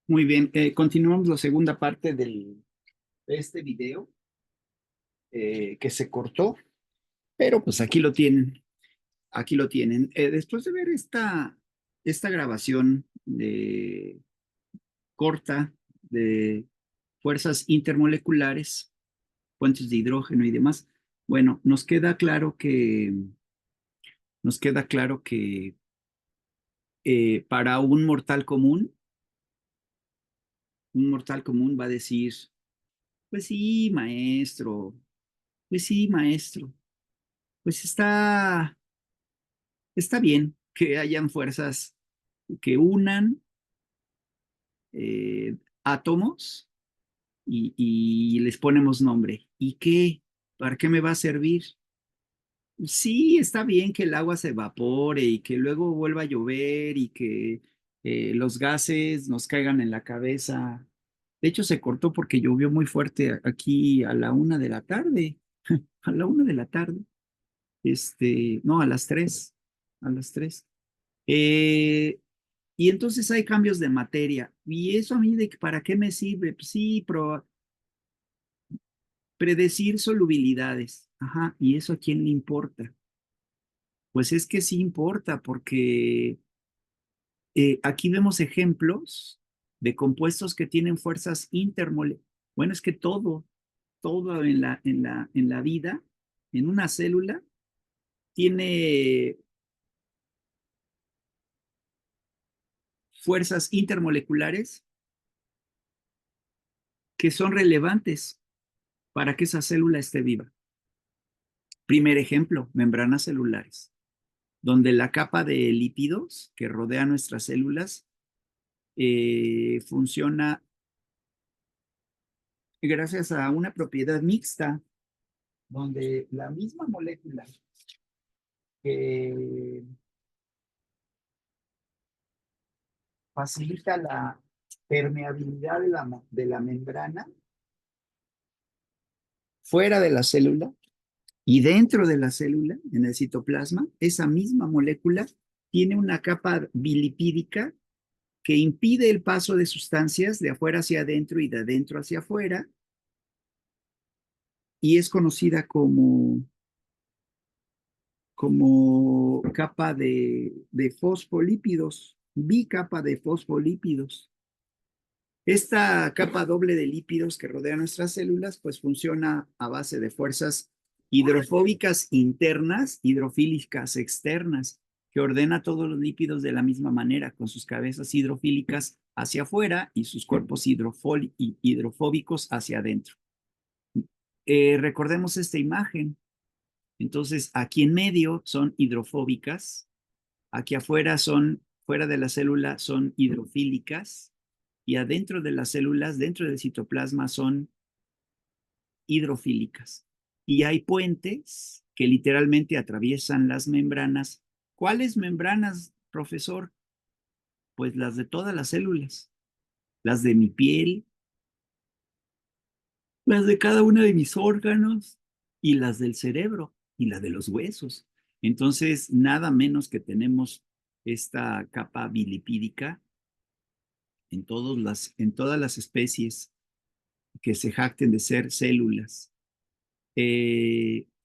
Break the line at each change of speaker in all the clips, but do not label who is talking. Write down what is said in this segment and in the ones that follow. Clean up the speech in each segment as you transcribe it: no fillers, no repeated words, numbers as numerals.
Muy bien, continuamos la segunda parte de este video que se cortó, pero pues aquí lo tienen. Después de ver esta grabación corta de fuerzas intermoleculares, puentes de hidrógeno y demás, bueno, nos queda claro que para un mortal común va a decir, pues sí, maestro, pues sí, maestro. Pues está bien que hayan fuerzas que unan eh, átomos y les ponemos nombre. ¿Y qué? ¿Para qué me va a servir? Sí, está bien que el agua se evapore y que luego vuelva a llover y que los gases nos caigan en la cabeza. De hecho, se cortó porque llovió muy fuerte aquí a la 1 de la tarde. A la 1 de la tarde. No, a las tres. Eh, y entonces hay cambios de materia. ¿Y eso a mí para qué me sirve? Pues sí, predecir solubilidades. Ajá, ¿y eso a quién le importa? Pues es que sí importa, porque aquí vemos ejemplos de compuestos que tienen fuerzas intermoleculares. Bueno, es que todo en la vida, en una célula, tiene fuerzas intermoleculares que son relevantes para que esa célula esté viva. Primer ejemplo, membranas celulares, donde la capa de lípidos que rodea nuestras células funciona gracias a una propiedad mixta, donde la misma molécula que facilita la permeabilidad de la membrana fuera de la célula y dentro de la célula, en el citoplasma, esa misma molécula tiene una capa bilipídica que impide el paso de sustancias de afuera hacia adentro y de adentro hacia afuera, y es conocida como capa de fosfolípidos, bicapa de fosfolípidos. Esta capa doble de lípidos que rodea nuestras células, pues funciona a base de fuerzas hidrofóbicas internas, hidrofílicas externas, que ordena todos los lípidos de la misma manera, con sus cabezas hidrofílicas hacia afuera y sus cuerpos hidrofóbicos hacia adentro. Recordemos esta imagen. Entonces, aquí en medio son hidrofóbicas, aquí afuera fuera de la célula son hidrofílicas, y adentro de las células, dentro del citoplasma, son hidrofílicas. Y hay puentes que literalmente atraviesan las membranas. ¿Cuáles membranas, profesor? Pues las de todas las células, las de mi piel, las de cada uno de mis órganos y las del cerebro y la de los huesos. Entonces, nada menos que tenemos esta capa bilipídica en todas las especies que se jacten de ser células.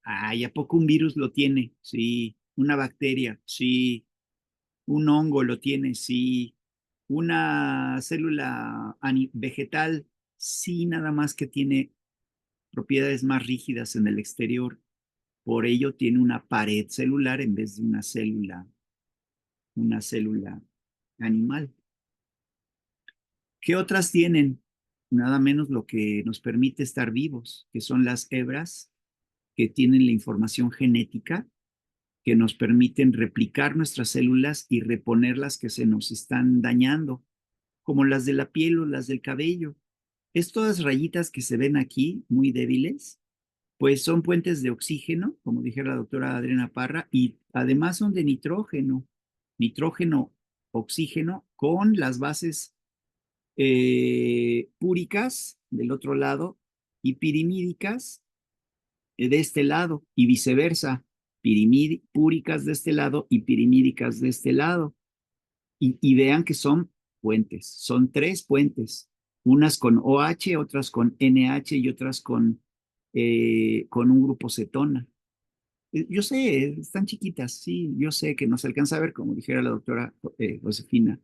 ¿A poco un virus lo tiene? Sí. Una bacteria, sí. Un hongo lo tiene, sí. Una célula vegetal, sí, nada más que tiene propiedades más rígidas en el exterior. Por ello tiene una pared celular en vez de una célula animal. ¿Qué otras tienen? Nada menos lo que nos permite estar vivos, que son las hebras, que tienen la información genética, que nos permiten replicar nuestras células y reponer las que se nos están dañando, como las de la piel o las del cabello. Estas rayitas que se ven aquí, muy débiles, pues son puentes de oxígeno, como dijera la doctora Adriana Parra, y además son de nitrógeno, oxígeno, con las bases púricas del otro lado y pirimídicas de este lado, y viceversa, púricas de este lado y pirimídicas de este lado. Y vean que son puentes. Son tres puentes, unas con OH, otras con NH y otras con un grupo cetona. Yo sé, están chiquitas, sí, yo sé que no se alcanza a ver, como dijera la doctora Josefina,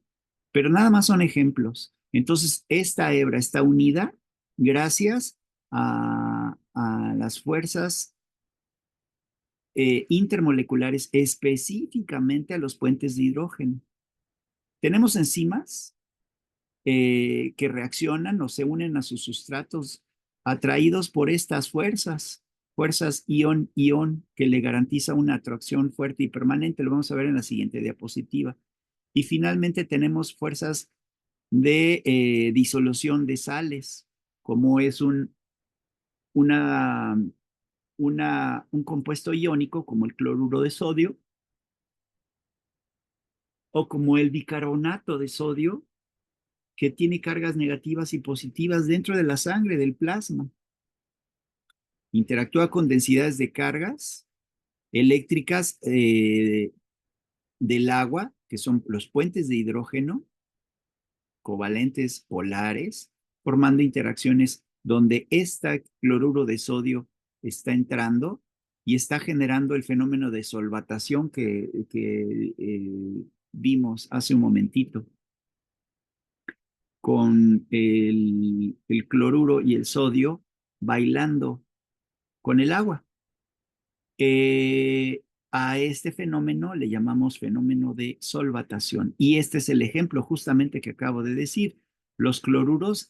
pero nada más son ejemplos. Entonces, esta hebra está unida gracias a las fuerzas intermoleculares, específicamente a los puentes de hidrógeno. Tenemos enzimas que reaccionan o se unen a sus sustratos atraídos por estas fuerzas ion-ion, que le garantiza una atracción fuerte y permanente. Lo vamos a ver en la siguiente diapositiva. Y finalmente tenemos fuerzas de disolución de sales, como es una, un compuesto iónico como el cloruro de sodio o como el bicarbonato de sodio, que tiene cargas negativas y positivas dentro de la sangre, del plasma. Interactúa con densidades de cargas eléctricas del agua, que son los puentes de hidrógeno, covalentes polares, formando interacciones donde este cloruro de sodio está entrando y está generando el fenómeno de solvatación que vimos hace un momentito, con el cloruro y el sodio bailando con el agua. Eh, a este fenómeno le llamamos fenómeno de solvatación. Y este es el ejemplo justamente que acabo de decir. Los cloruros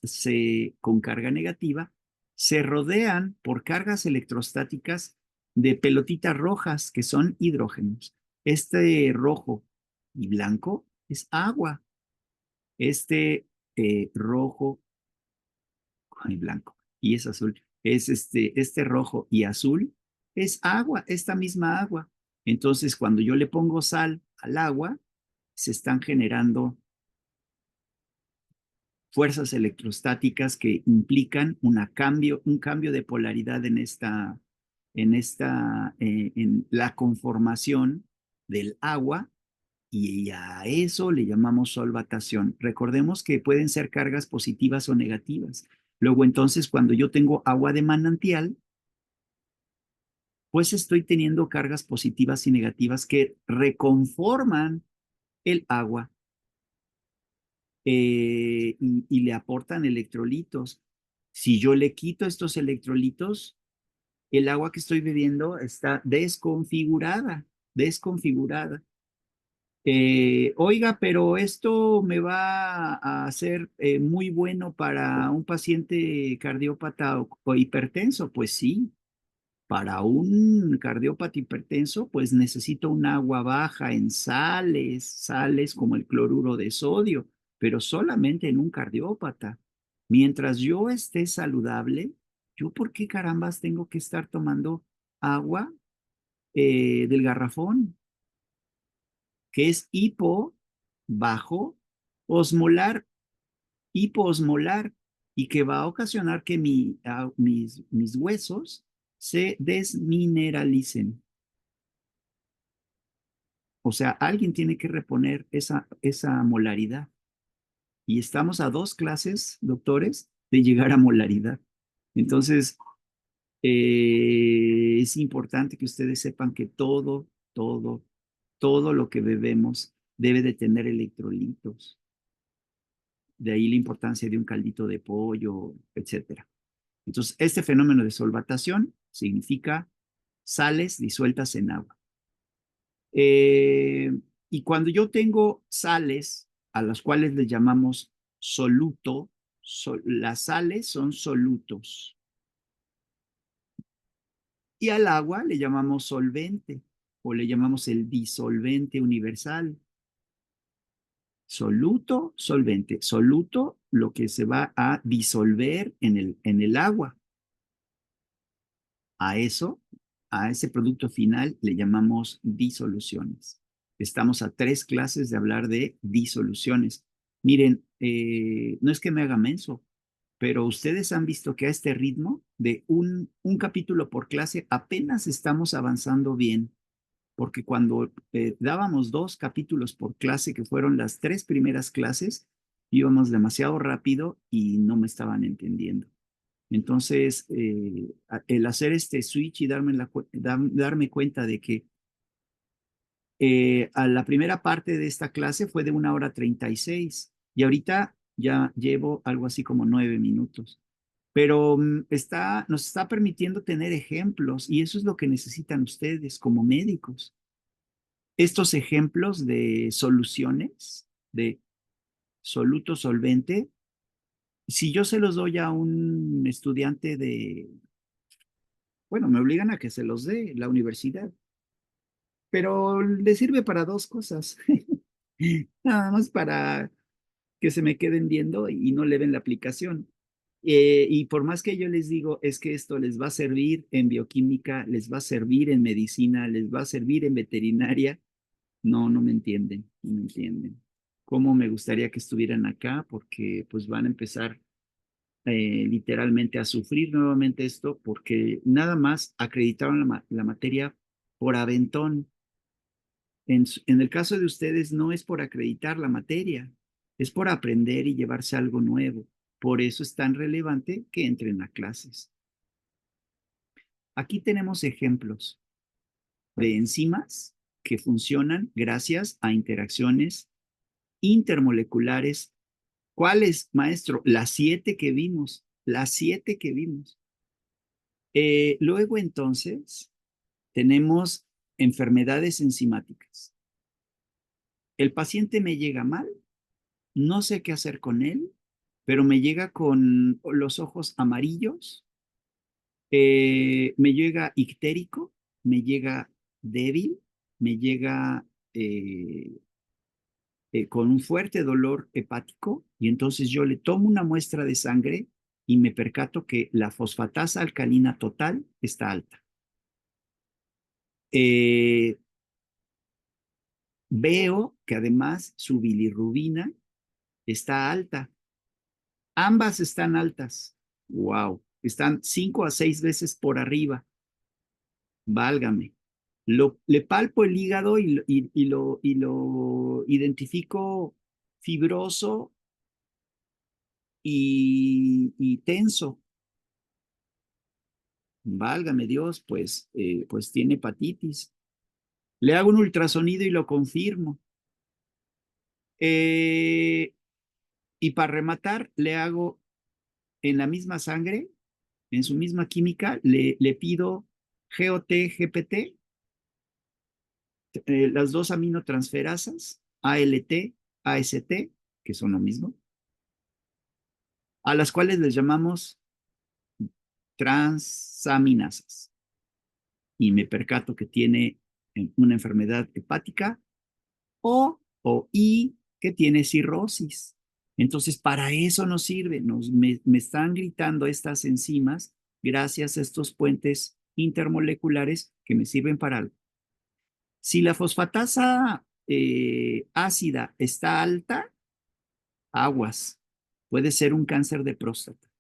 con carga negativa se rodean por cargas electrostáticas de pelotitas rojas, que son hidrógenos. Este rojo y blanco es agua. Este rojo y blanco y es azul, es este rojo y azul, es agua, esta misma agua. Entonces, cuando yo le pongo sal al agua, se están generando fuerzas electrostáticas que implican un cambio de polaridad en la conformación del agua, y a eso le llamamos solvatación. Recordemos que pueden ser cargas positivas o negativas. Luego, entonces, cuando yo tengo agua de manantial, pues estoy teniendo cargas positivas y negativas que reconforman el agua y le aportan electrolitos. Si yo le quito estos electrolitos, el agua que estoy bebiendo está desconfigurada. Oiga, pero esto me va a hacer muy bueno para un paciente cardiópata o hipertenso. Pues sí, para un cardiópata hipertenso, pues necesito un agua baja en sales como el cloruro de sodio, pero solamente en un cardiópata. Mientras yo esté saludable, ¿yo por qué carambas tengo que estar tomando agua del garrafón, que es bajo osmolar, hipoosmolar, y que va a ocasionar que mis huesos se desmineralicen? O sea, alguien tiene que reponer esa molaridad. Y estamos a 2 clases, doctores, de llegar a molaridad. Entonces, es importante que ustedes sepan que todo lo que bebemos debe de tener electrolitos. De ahí la importancia de un caldito de pollo, etcétera. Entonces, este fenómeno de solvatación significa sales disueltas en agua. Eh, y cuando yo tengo sales a las cuales le llamamos soluto, las sales son solutos. Y al agua le llamamos solvente o le llamamos el disolvente universal. Soluto, solvente. Soluto, lo que se va a disolver en el agua. A eso, a ese producto final, le llamamos disoluciones. Estamos a 3 clases de hablar de disoluciones. Miren, no es que me haga menso, pero ustedes han visto que a este ritmo de un capítulo por clase apenas estamos avanzando bien, porque cuando dábamos 2 capítulos por clase, que fueron las 3 primeras clases, íbamos demasiado rápido y no me estaban entendiendo. Entonces, el hacer este switch y darme cuenta de que a la primera parte de esta clase fue de 1 hora 36 y ahorita ya llevo algo así como 9 minutos. Pero nos está permitiendo tener ejemplos y eso es lo que necesitan ustedes como médicos. Estos ejemplos de soluciones, de soluto solvente, si yo se los doy a un estudiante bueno, me obligan a que se los dé la universidad, pero le sirve para dos cosas. Nada más para que se me queden viendo y no le ven la aplicación. Y por más que yo les digo, es que esto les va a servir en bioquímica, les va a servir en medicina, les va a servir en veterinaria, no, no me entienden, no me entienden. Cómo me gustaría que estuvieran acá, porque pues van a empezar literalmente a sufrir nuevamente esto, porque nada más acreditaron la materia por aventón. En el caso de ustedes no es por acreditar la materia, es por aprender y llevarse algo nuevo. Por eso es tan relevante que entren a clases. Aquí tenemos ejemplos de enzimas que funcionan gracias a interacciones intermoleculares. ¿Cuáles, maestro? Las 7 que vimos, las 7 que vimos. Luego entonces tenemos enfermedades enzimáticas. El paciente me llega mal, no sé qué hacer con él, pero me llega con los ojos amarillos, me llega ictérico, me llega débil, me llega con un fuerte dolor hepático y entonces yo le tomo una muestra de sangre y me percato que la fosfatasa alcalina total está alta. Eh, Veo que además su bilirrubina está alta. Ambas están altas. Wow. Están 5 a 6 veces por arriba. Válgame. Le palpo el hígado y lo identifico fibroso y tenso. Válgame Dios, pues tiene hepatitis. Le hago un ultrasonido y lo confirmo. Eh, y para rematar, le hago en la misma sangre, en su misma química, le pido GOT, GPT, las dos aminotransferasas, ALT, AST, que son lo mismo, a las cuales les llamamos transaminasas. Y me percato que tiene una enfermedad hepática y que tiene cirrosis. Entonces, para eso nos sirve. Me están gritando estas enzimas gracias a estos puentes intermoleculares que me sirven para algo. Si la fosfatasa ácida está alta, aguas, puede ser un cáncer de próstata.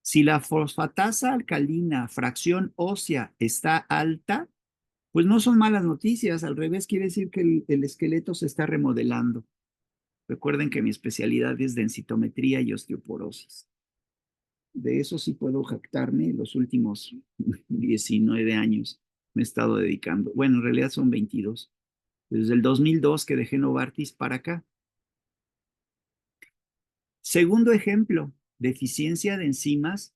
Si la fosfatasa alcalina, fracción ósea, está alta, pues no son malas noticias, al revés, quiere decir que el esqueleto se está remodelando. Recuerden que mi especialidad es densitometría y osteoporosis. De eso sí puedo jactarme, los últimos 19 años me he estado dedicando. Bueno, en realidad son 22. Desde el 2002 que dejé Novartis para acá. Segundo ejemplo, deficiencia de enzimas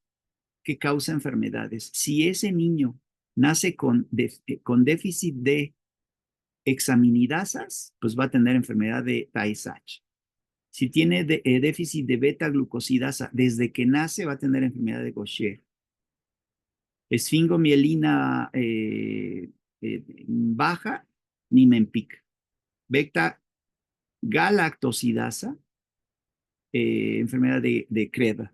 que causa enfermedades. Si ese niño nace con déficit de hexaminidasas, pues va a tener enfermedad de Tay-Sachs. Si tiene déficit de beta-glucosidasa desde que nace, va a tener enfermedad de Gaucher. Esfingomielina baja, Niemann-Pick. Beta-galactosidasa, enfermedad de Creda.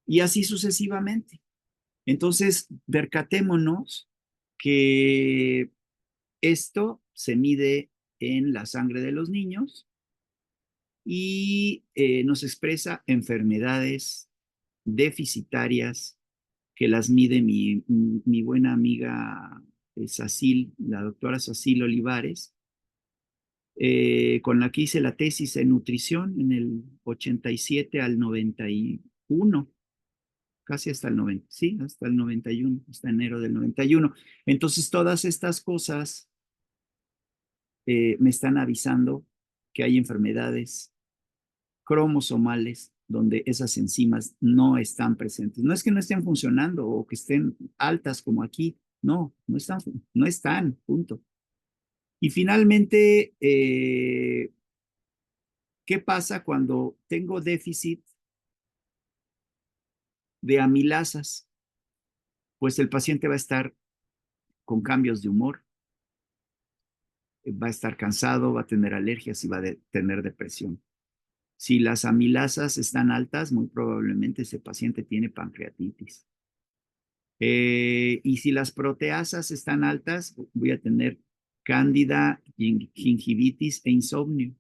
Y así sucesivamente. Entonces, percatémonos que esto se mide en la sangre de los niños y nos expresa enfermedades deficitarias que las mide mi buena amiga Sacil, la doctora Sacil Olivares, con la que hice la tesis en nutrición en el 87 al 91, casi hasta el 90, sí, hasta el 91, hasta enero del 91. Entonces, todas estas cosas me están avisando que hay enfermedades cromosomales donde esas enzimas no están presentes. No es que no estén funcionando o que estén altas como aquí, no, no están, punto. Y finalmente, ¿qué pasa cuando tengo déficit de amilasas? Pues el paciente va a estar con cambios de humor, va a estar cansado, va a tener alergias y va a tener depresión. Si las amilasas están altas, muy probablemente ese paciente tiene pancreatitis. Y si las proteasas están altas, voy a tener cándida, gingivitis e insomnio.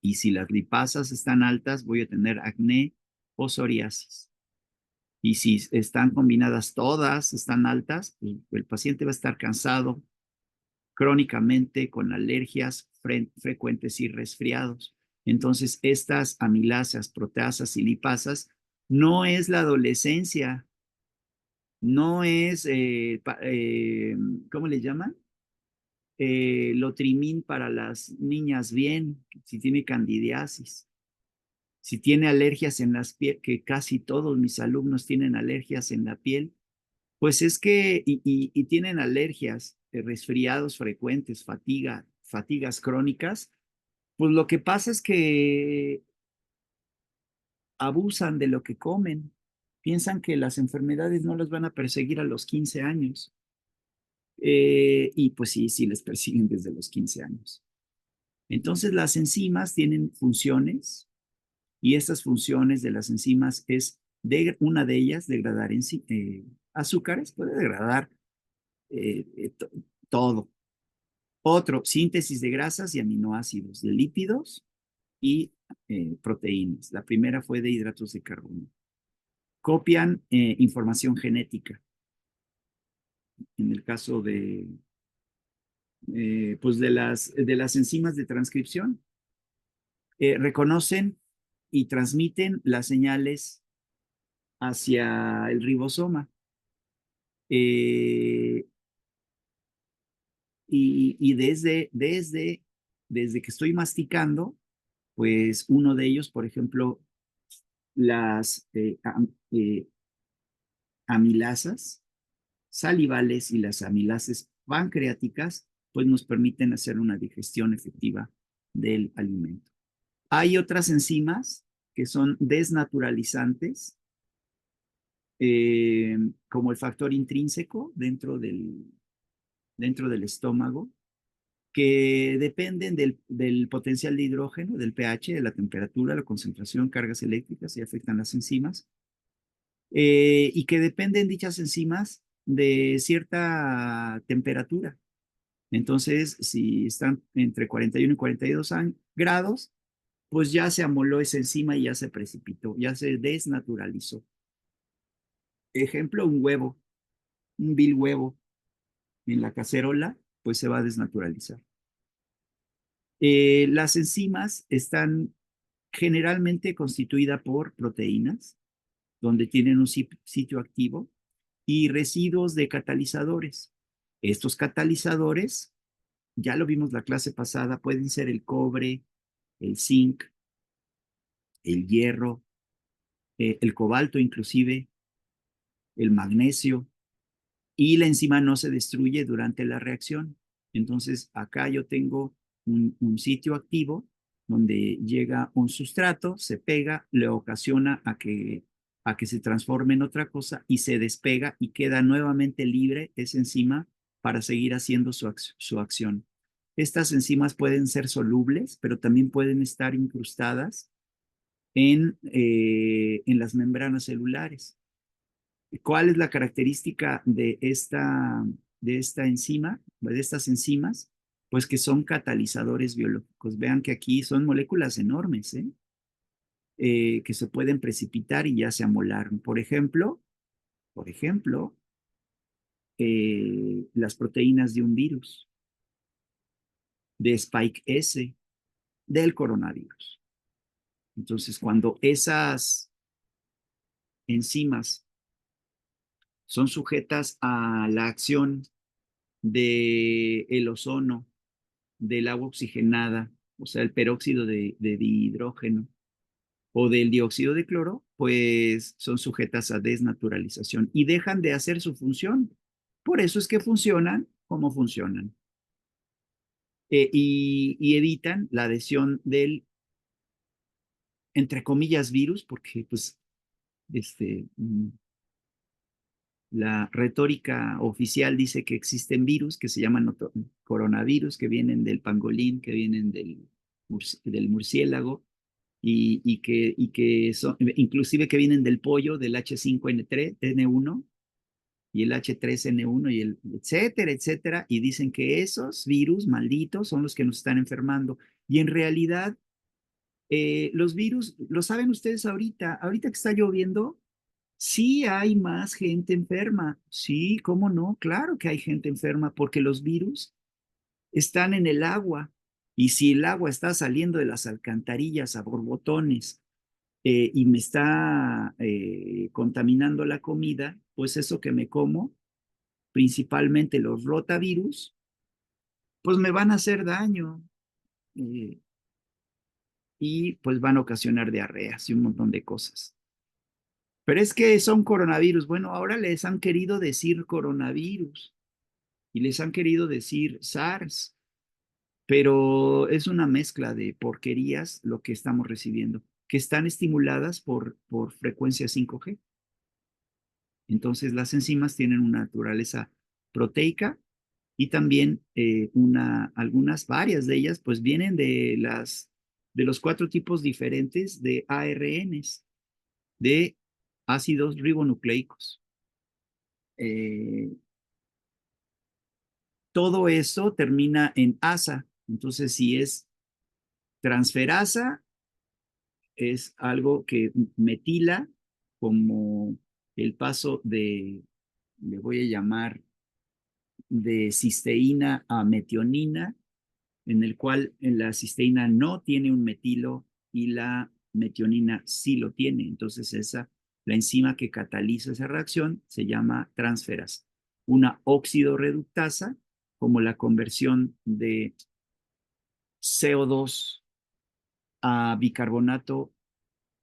Y si las lipasas están altas, voy a tener acné o psoriasis. Y si están combinadas todas, están altas, pues el paciente va a estar cansado crónicamente con alergias frecuentes y resfriados. Entonces, estas amilasas, proteasas y lipasas no es la adolescencia, no es, ¿cómo le llaman? Lotrimín para las niñas bien, si tiene candidiasis, si tiene alergias en las piel, que casi todos mis alumnos tienen alergias en la piel, pues es que, y tienen alergias, resfriados frecuentes, fatigas crónicas, pues lo que pasa es que abusan de lo que comen, piensan que las enfermedades no las van a perseguir a los 15 años. Y pues sí, sí les persiguen desde los 15 años. Entonces las enzimas tienen funciones y estas funciones de las enzimas es, una de ellas, degradar azúcares, puede degradar eh, eh, to- todo. Otro, síntesis de grasas y aminoácidos, de lípidos y proteínas. La primera fue de hidratos de carbono. Copian información genética. En el caso pues de las enzimas de transcripción, reconocen y transmiten las señales hacia el ribosoma. Eh, y desde que estoy masticando, pues uno de ellos, por ejemplo, las amilasas salivales y las amilasas pancreáticas, pues nos permiten hacer una digestión efectiva del alimento. Hay otras enzimas que son desnaturalizantes, como el factor intrínseco dentro del estómago, que dependen del potencial de hidrógeno, del pH, de la temperatura, la concentración, cargas eléctricas y afectan las enzimas, y que dependen dichas enzimas de cierta temperatura. Entonces, si están entre 41 y 42 grados, pues ya se amoló esa enzima y ya se precipitó, ya se desnaturalizó. Ejemplo, un huevo, un vil huevo en la cacerola, pues se va a desnaturalizar. Las enzimas están generalmente constituidas por proteínas, donde tienen un sitio activo, y residuos de catalizadores. Estos catalizadores, ya lo vimos la clase pasada, pueden ser el cobre, el zinc, el hierro, el cobalto inclusive, el magnesio, y la enzima no se destruye durante la reacción. Entonces, acá yo tengo un sitio activo donde llega un sustrato, se pega, le ocasiona a que se transforme en otra cosa y se despega y queda nuevamente libre esa enzima para seguir haciendo su acción. Estas enzimas pueden ser solubles, pero también pueden estar incrustadas en las membranas celulares. ¿Cuál es la característica de esta enzima, de estas enzimas? Pues que son catalizadores biológicos. Vean que aquí son moléculas enormes, que se pueden precipitar y ya se amolaron. Por ejemplo, las proteínas de un virus. de Spike S del coronavirus. Entonces, cuando esas enzimas son sujetas a la acción del ozono, del agua oxigenada, o sea, el peróxido de dihidrógeno o del dióxido de cloro, pues son sujetas a desnaturalización y dejan de hacer su función. Por eso es que funcionan como funcionan. Y evitan la adhesión del, entre comillas, virus, porque pues este, la retórica oficial dice que existen virus que se llaman coronavirus, que vienen del pangolín, que vienen del murciélago, y que son, inclusive que vienen del pollo, del H5N1 y el H3N1 y el etcétera, etcétera, y dicen que esos virus malditos son los que nos están enfermando. Y en realidad, los virus, lo saben ustedes ahorita que está lloviendo, sí hay más gente enferma. Sí, ¿cómo no? Claro que hay gente enferma porque los virus están en el agua. Y si el agua está saliendo de las alcantarillas a borbotones y me está contaminando la comida, pues eso que me como, principalmente los rotavirus, pues me van a hacer daño eh, y pues van a ocasionar diarreas y un montón de cosas. Pero es que son coronavirus. Bueno, ahora les han querido decir coronavirus y les han querido decir SARS, pero es una mezcla de porquerías lo que estamos recibiendo, que están estimuladas por frecuencia 5G. Entonces, las enzimas tienen una naturaleza proteica y también algunas, varias de ellas, pues vienen de los cuatro tipos diferentes de ARNs, de ácidos ribonucleicos. Eh, Todo eso termina en asa. Entonces, si es transferasa, es algo que metila como el paso le voy a llamar, de cisteína a metionina, en el cual en la cisteína no tiene un metilo y la metionina sí lo tiene. Entonces la enzima que cataliza esa reacción se llama transferasa. Una oxidorreductasa, como la conversión de CO2 a bicarbonato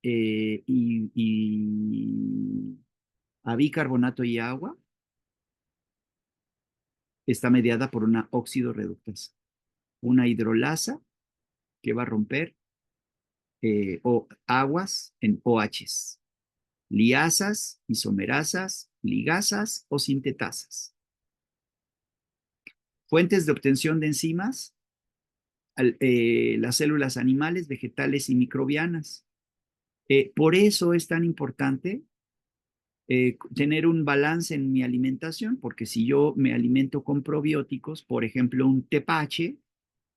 y a bicarbonato y agua, está mediada por una óxido-reductasa. Una hidrolasa que va a romper o aguas en OHs, liasas, isomerasas, ligasas o sintetasas. Fuentes de obtención de enzimas, las células animales, vegetales y microbianas. Por eso es tan importante tener un balance en mi alimentación, porque si yo me alimento con probióticos, por ejemplo, un tepache,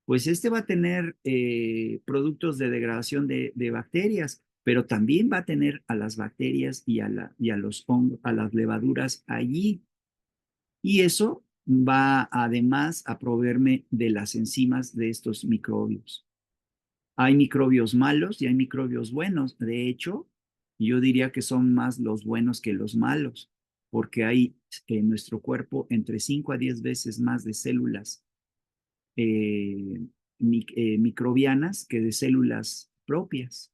pues este va a tener productos de degradación de bacterias, pero también va a tener a las bacterias y a los hongos, a las levaduras allí. Y eso va además a proveerme de las enzimas de estos microbios. Hay microbios malos y hay microbios buenos. De hecho, yo diría que son más los buenos que los malos, porque hay en nuestro cuerpo entre 5 a 10 veces más de células eh, microbianas que de células propias.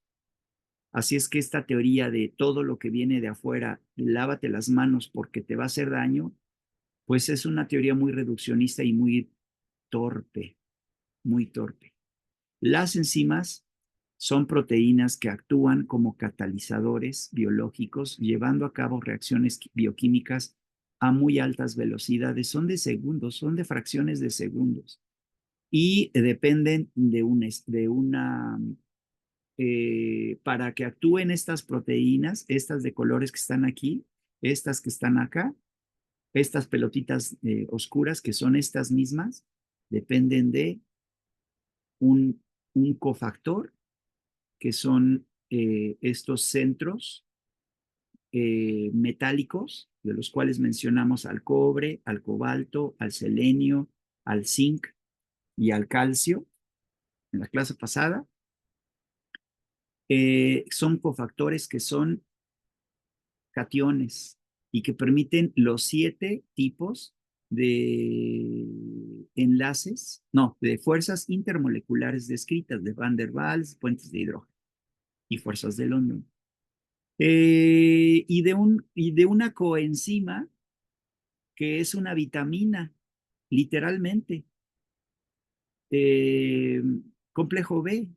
Así es que esta teoría de todo lo que viene de afuera, lávate las manos porque te va a hacer daño, pues es una teoría muy reduccionista y muy torpe, muy torpe. Las enzimas son proteínas que actúan como catalizadores biológicos, llevando a cabo reacciones bioquímicas a muy altas velocidades. Son de segundos, son de fracciones de segundos y dependen para que actúen estas proteínas, estas de colores que están aquí, estas que están acá, estas pelotitas oscuras que son estas mismas, dependen de un, un cofactor, que son estos centros metálicos, de los cuales mencionamos al cobre, al cobalto, al selenio, al zinc, y al calcio en la clase pasada, son cofactores que son cationes y que permiten los 7 tipos de enlaces, no, de fuerzas intermoleculares descritas, de Van der Waals, puentes de hidrógeno y fuerzas de London. Y de una coenzima que es una vitamina, literalmente. Eh, complejo B,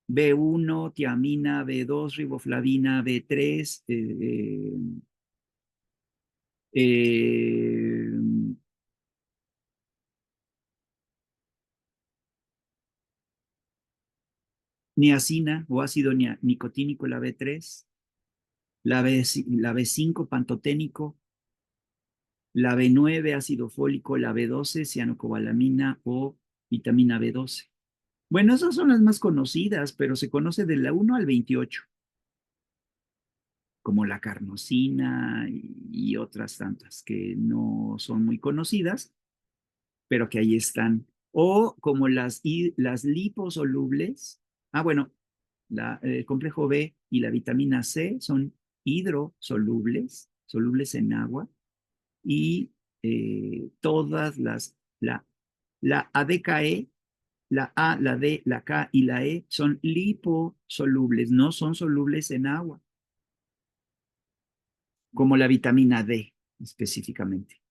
B1, tiamina, B2, riboflavina, B3, eh, niacina o ácido nicotínico, la B3, la B5, pantoténico, la B9, ácido fólico, la B12, cianocobalamina o vitamina B12. Bueno, esas son las más conocidas, pero se conoce de la 1 al 28, como la carnosina y otras tantas que no son muy conocidas, pero que ahí están. O como las liposolubles. Ah, bueno, el complejo B y la vitamina C son hidrosolubles, solubles en agua, y todas la ADKE, la A, la D, la K y la E son liposolubles, no son solubles en agua, como la vitamina D específicamente.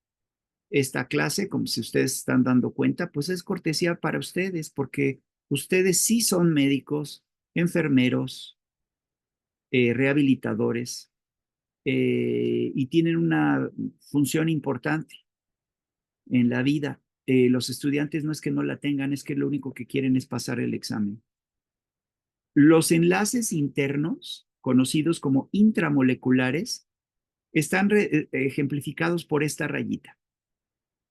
Esta clase, como si ustedes están dando cuenta, pues es cortesía para ustedes, porque ustedes sí son médicos, enfermeros, rehabilitadores, y tienen una función importante en la vida. Los estudiantes no es que no la tengan, es que lo único que quieren es pasar el examen. Los enlaces internos, conocidos como intramoleculares, están ejemplificados por esta rayita.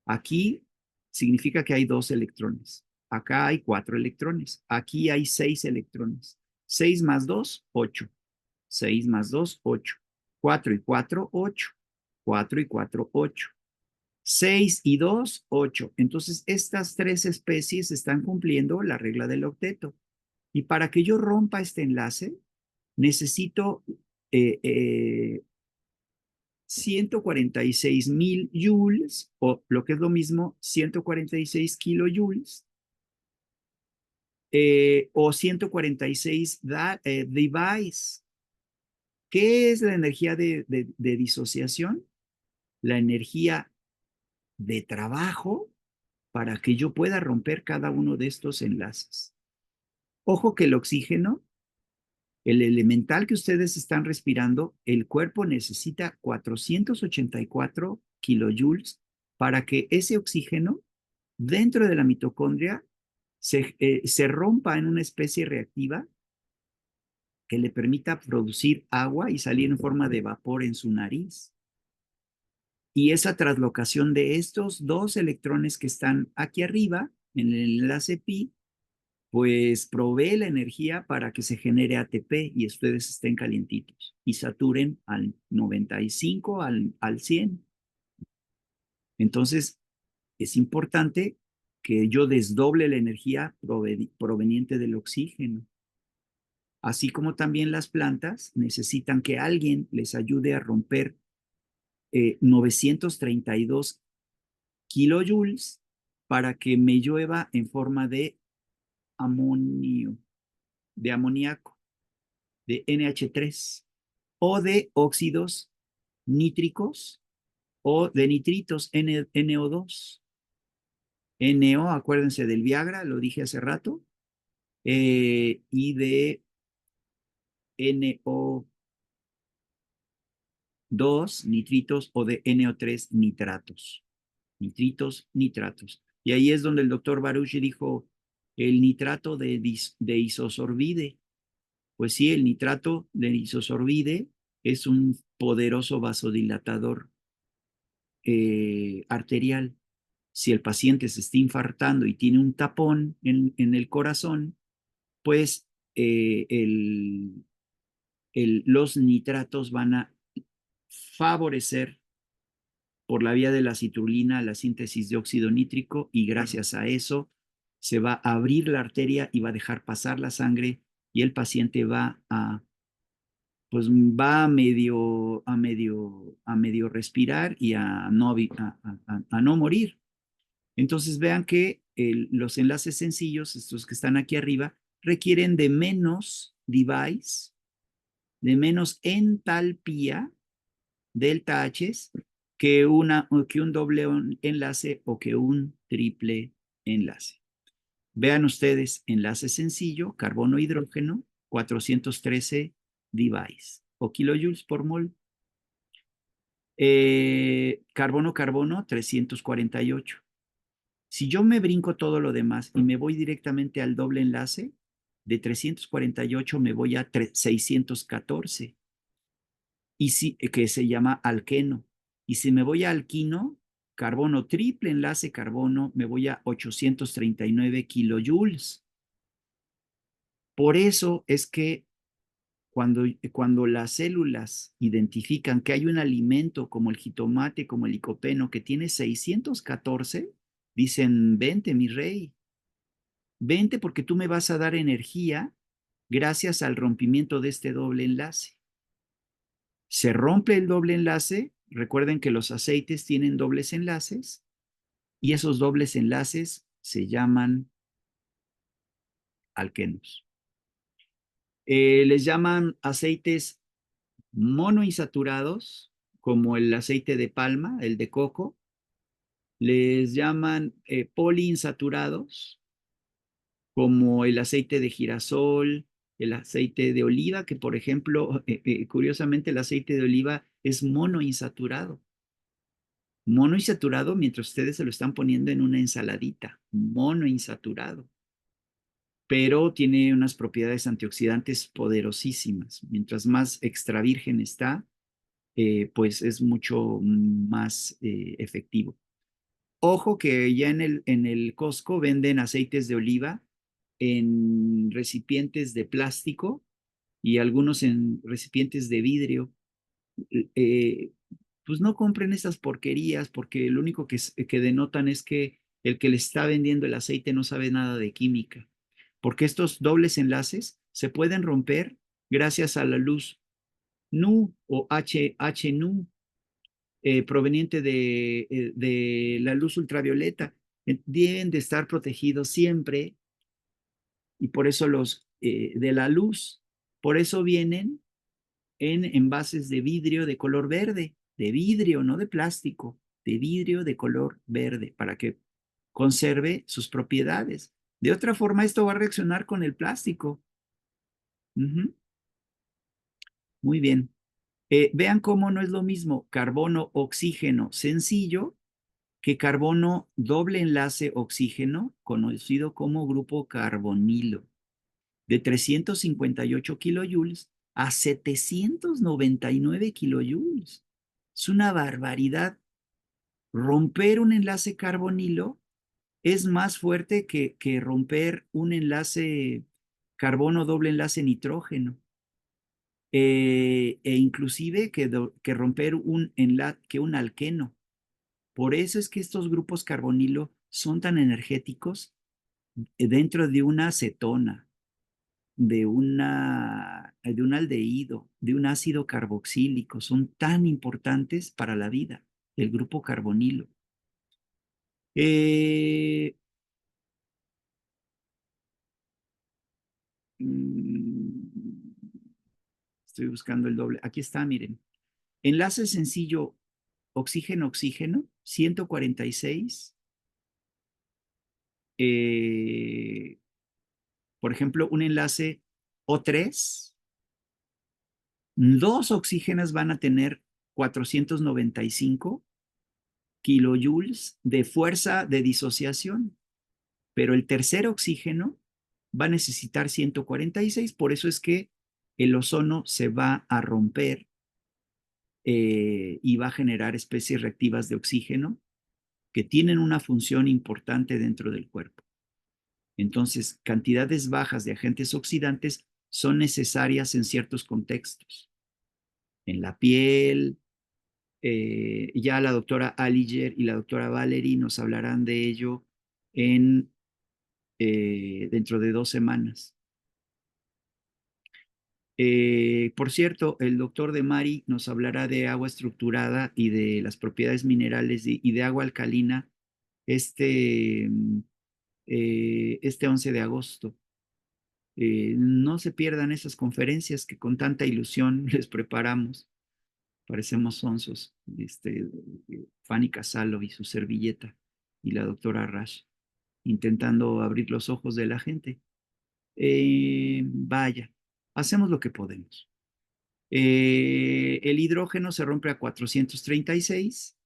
Aquí significa que hay 2 electrones. Acá hay 4 electrones. Aquí hay 6 electrones. 6 más 2, 8. 6 más 2, 8. 4 y 4, 8. 4 y 4, 8. 6 y 2, 8. Entonces, estas 3 especies están cumpliendo la regla del octeto. Y para que yo rompa este enlace, necesito eh, eh, 146,000 joules, o lo que es lo mismo, 146 kilojoules, o 146 device. ¿Qué es la energía de disociación? La energía de trabajo para que yo pueda romper cada uno de estos enlaces. Ojo que el oxígeno, el elemental que ustedes están respirando, el cuerpo necesita 484 kilojoules para que ese oxígeno dentro de la mitocondria se rompa en una especie reactiva que le permita producir agua y salir en forma de vapor en su nariz. Y esa traslocación de estos 2 electrones que están aquí arriba, en el enlace pi, pues provee la energía para que se genere ATP y ustedes estén calientitos y saturen al 95, al 100. Entonces, es importante que yo desdoble la energía proveniente del oxígeno. Así como también las plantas necesitan que alguien les ayude a romper 932 kilojoules para que me llueva en forma de amonio, de amoníaco, de NH3, o de óxidos nítricos o de nitritos NO2. NO, acuérdense del Viagra, lo dije hace rato, y de NO2 nitritos o de NO3 nitratos. Nitritos, nitratos. Y ahí es donde el doctor Baruch dijo el nitrato de isosorbide. Pues sí, el nitrato de isosorbide es un poderoso vasodilatador arterial. Si el paciente se está infartando y tiene un tapón en el corazón, pues los nitratos van a favorecer por la vía de la citrulina la síntesis de óxido nítrico y gracias a eso se va a abrir la arteria y va a dejar pasar la sangre y el paciente pues va a medio respirar y a no morir. Entonces vean que los enlaces sencillos, estos que están aquí arriba, requieren de menos device, de menos entalpía, delta H, que un doble enlace o que un triple enlace. Vean ustedes, enlace sencillo, carbono-hidrógeno, 413 device o kilojoules por mol. Carbono-carbono, 348. Si yo me brinco todo lo demás y me voy directamente al doble enlace, de 348 me voy a 614, que se llama alqueno. Y si me voy a alquino, carbono triple enlace carbono, me voy a 839 kilojoules. Por eso es que cuando las células identifican que hay un alimento como el jitomate, como el licopeno, que tiene 614, dicen, vente, mi rey, vente porque tú me vas a dar energía gracias al rompimiento de este doble enlace. Se rompe el doble enlace, recuerden que los aceites tienen dobles enlaces y esos dobles enlaces se llaman alquenos. Les llaman aceites monoinsaturados, como el aceite de palma, el de coco. Les llaman poliinsaturados, como el aceite de girasol, el aceite de oliva, que por ejemplo, curiosamente el aceite de oliva es monoinsaturado. Monoinsaturado mientras ustedes se lo están poniendo en una ensaladita, monoinsaturado, pero tiene unas propiedades antioxidantes poderosísimas. Mientras más extra virgen está, pues es mucho más efectivo. Ojo que ya en el Costco venden aceites de oliva en recipientes de plástico y algunos en recipientes de vidrio. Eh, pues no compren esas porquerías porque lo único que denotan es que el que le está vendiendo el aceite no sabe nada de química, porque estos dobles enlaces se pueden romper gracias a la luz NU o HNU proveniente de la luz ultravioleta. Deben de estar protegidos siempre y por eso los de la luz, por eso vienen en envases de vidrio de color verde, de vidrio, no de plástico, de vidrio de color verde, para que conserve sus propiedades. De otra forma, esto va a reaccionar con el plástico. Ujú. Muy bien. Vean cómo no es lo mismo carbono, oxígeno sencillo que carbono doble enlace oxígeno, conocido como grupo carbonilo, de 358 kilojoules a 799 kilojoules. Es una barbaridad. Romper un enlace carbonilo es más fuerte que romper un enlace carbono doble enlace nitrógeno. E inclusive que romper que un alqueno. Por eso es que estos grupos carbonilo son tan energéticos dentro de una acetona, de un aldehído, de un ácido carboxílico. Son tan importantes para la vida, el grupo carbonilo. Eh, mm, Estoy buscando el doble. Aquí está, miren. Enlace sencillo oxígeno-oxígeno, 146. Eh, por ejemplo, un enlace O3, dos oxígenos van a tener 495 kilojoules de fuerza de disociación, pero el tercer oxígeno va a necesitar 146, por eso es que el ozono se va a romper y va a generar especies reactivas de oxígeno que tienen una función importante dentro del cuerpo. Entonces, cantidades bajas de agentes oxidantes son necesarias en ciertos contextos. En la piel, ya la doctora Aliger y la doctora Valery nos hablarán de ello en dentro de 2 semanas. Por cierto, el doctor de Mari nos hablará de agua estructurada y de las propiedades minerales y de agua alcalina este, este 11 de agosto. No se pierdan esas conferencias que con tanta ilusión les preparamos. Parecemos sonsos. Fanny Casalo y su servilleta y la doctora Rash intentando abrir los ojos de la gente. Vaya, hacemos lo que podemos. El hidrógeno se rompe a 436,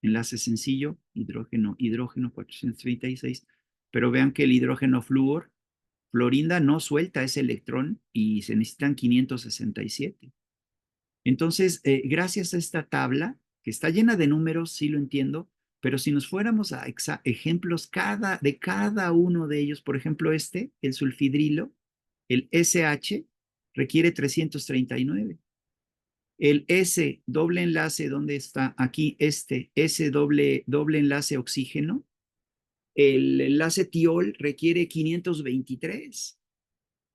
enlace sencillo, hidrógeno, hidrógeno 436, pero vean que el hidrógeno flúor, fluorinda no suelta ese electrón y se necesitan 567. Entonces, gracias a esta tabla, que está llena de números, sí lo entiendo, pero si nos fuéramos a ejemplos de cada uno de ellos, por ejemplo, el sulfidrilo, el SH, requiere 339. El S doble enlace, ¿dónde está? Aquí, S doble enlace oxígeno. El enlace tiol requiere 523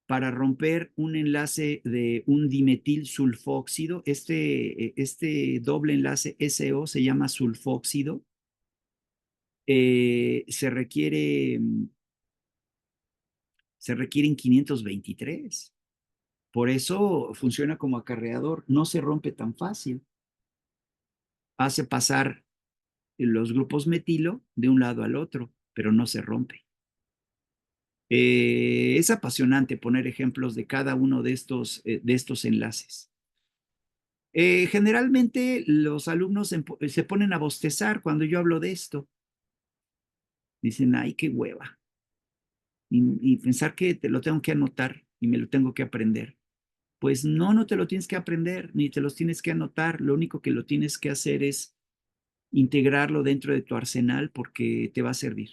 para romper un enlace de un dimetil sulfóxido. Este doble enlace SO se llama sulfóxido. Se requieren 523. Por eso funciona como acarreador, no se rompe tan fácil. Hace pasar los grupos metilo de un lado al otro, pero no se rompe. Es apasionante poner ejemplos de cada uno de estos enlaces. Generalmente los alumnos se ponen a bostezar cuando yo hablo de esto. Dicen, ay, qué hueva. Y pensar que te lo tengo que anotar y me lo tengo que aprender. Pues no, no te lo tienes que aprender, ni te los tienes que anotar. Lo único que lo tienes que hacer es integrarlo dentro de tu arsenal porque te va a servir.